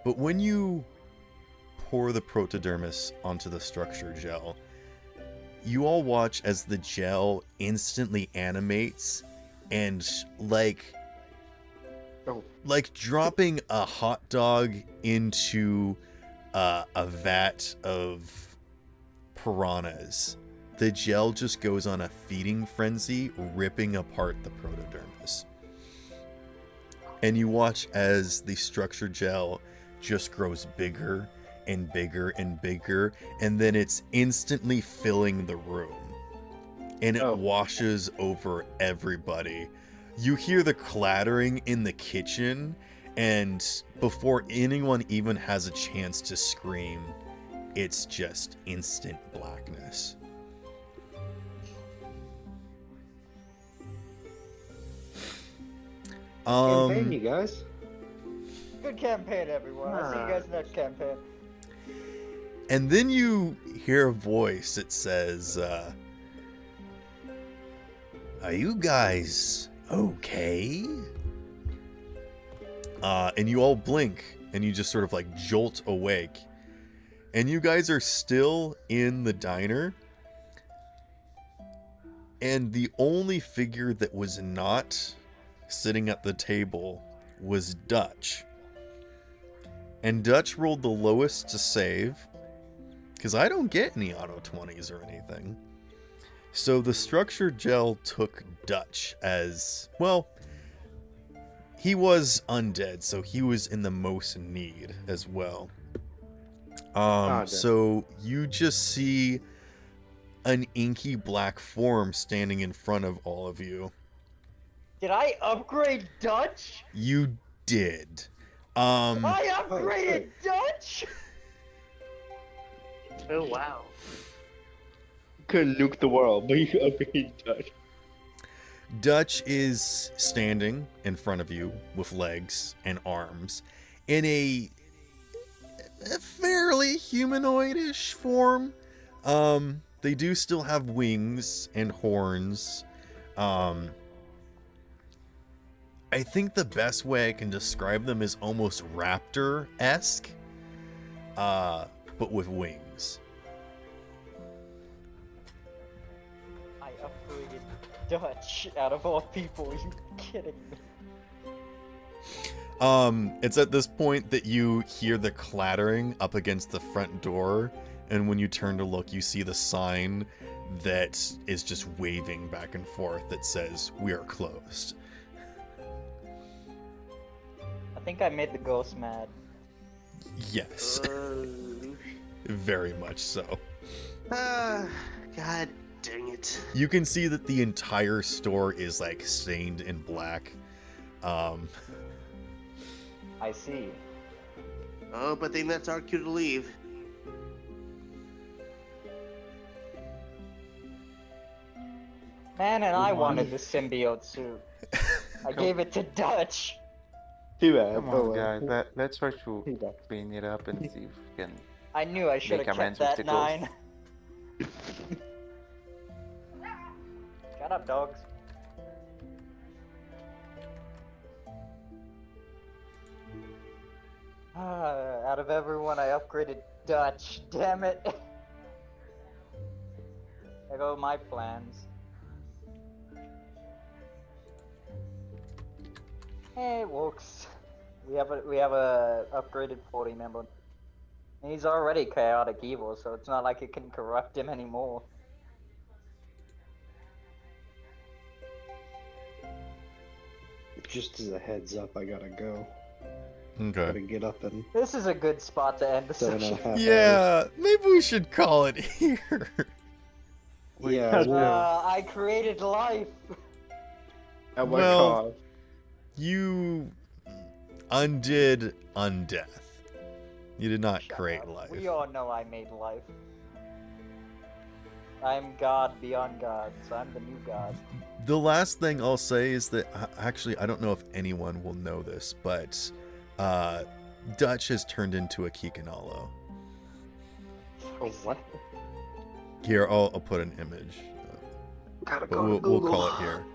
A: But when you pour the protodermis onto the structure gel, you all watch as the gel instantly animates and like dropping a hot dog into a vat of piranhas. The gel just goes on a feeding frenzy, ripping apart the protodermis. And you watch as the structure gel just grows bigger and bigger and bigger, and then it's instantly filling the room. And it washes over everybody. You hear the clattering in the kitchen, and before anyone even has a chance to scream, it's just instant blackness.
H: Campaign, you guys.
B: Good campaign, everyone. I'll see you guys next campaign.
A: And then you hear a voice that says, are you guys okay? And you all blink, and you just sort of like jolt awake. And you guys are still in the diner. And the only figure that was not sitting at the table was Dutch. And Dutch rolled the lowest to save, because I don't get any auto 20s or anything. So the structure gel took Dutch as, well, he was undead, so he was in the most need as well. So you just see an inky black form standing in front of all of you.
B: Did I upgrade Dutch?
A: You did.
B: I upgraded Dutch?
C: Oh wow.
F: Could nuke the world, but you upgrade Dutch.
A: Dutch is standing in front of you with legs and arms in a a fairly humanoidish form. They do still have wings and horns. I think the best way I can describe them is almost raptor-esque, but with wings.
B: I upgraded Dutch out of all people. Are you kidding me?
A: It's at this point that you hear the clattering up against the front door, and when you turn to look, you see the sign that is just waving back and forth that says, "We are closed."
B: I think I made the ghost mad.
A: Yes, very much so.
C: God dang it.
A: You can see that the entire store is like stained in black.
B: I see.
C: Oh, but then that's our cue to leave.
B: Man, and I wanted the symbiote suit. I gave it to Dutch.
F: Too bad.
E: Come
F: oh
E: on,
F: well.
E: guys. Let's try to
F: Too bad.
E: clean it up and see if we can.
B: I knew I should
E: Make
B: have
E: amends
B: kept
E: with
B: that
E: the ghost.
B: 9. Shut up, dogs. Out of everyone, I upgraded Dutch. Damn it. There go my plans. Hey, Wooks. We have a upgraded 40 member. He's already chaotic evil, so it's not like it can corrupt him anymore.
H: Just as a heads up, I gotta go.
A: Okay.
H: Gotta get up in
B: This is a good spot to end the
H: 7.5
B: session.
H: hours.
A: Yeah, maybe we should call it here.
H: Yeah, well,
B: I created life.
F: At what
A: Well-
F: cost?
A: You undid undeath. You did not
B: Shut
A: create
B: up.
A: life.
B: We all know I made life. I'm God beyond gods. I'm the new God.
A: The last thing I'll say is that actually I don't know if anyone will know this, but Dutch has turned into a Kikanalo.
F: Oh, what?
A: Here, I'll put an image,
H: gotta
A: but
H: go to
A: we'll
H: Google.
A: call it here.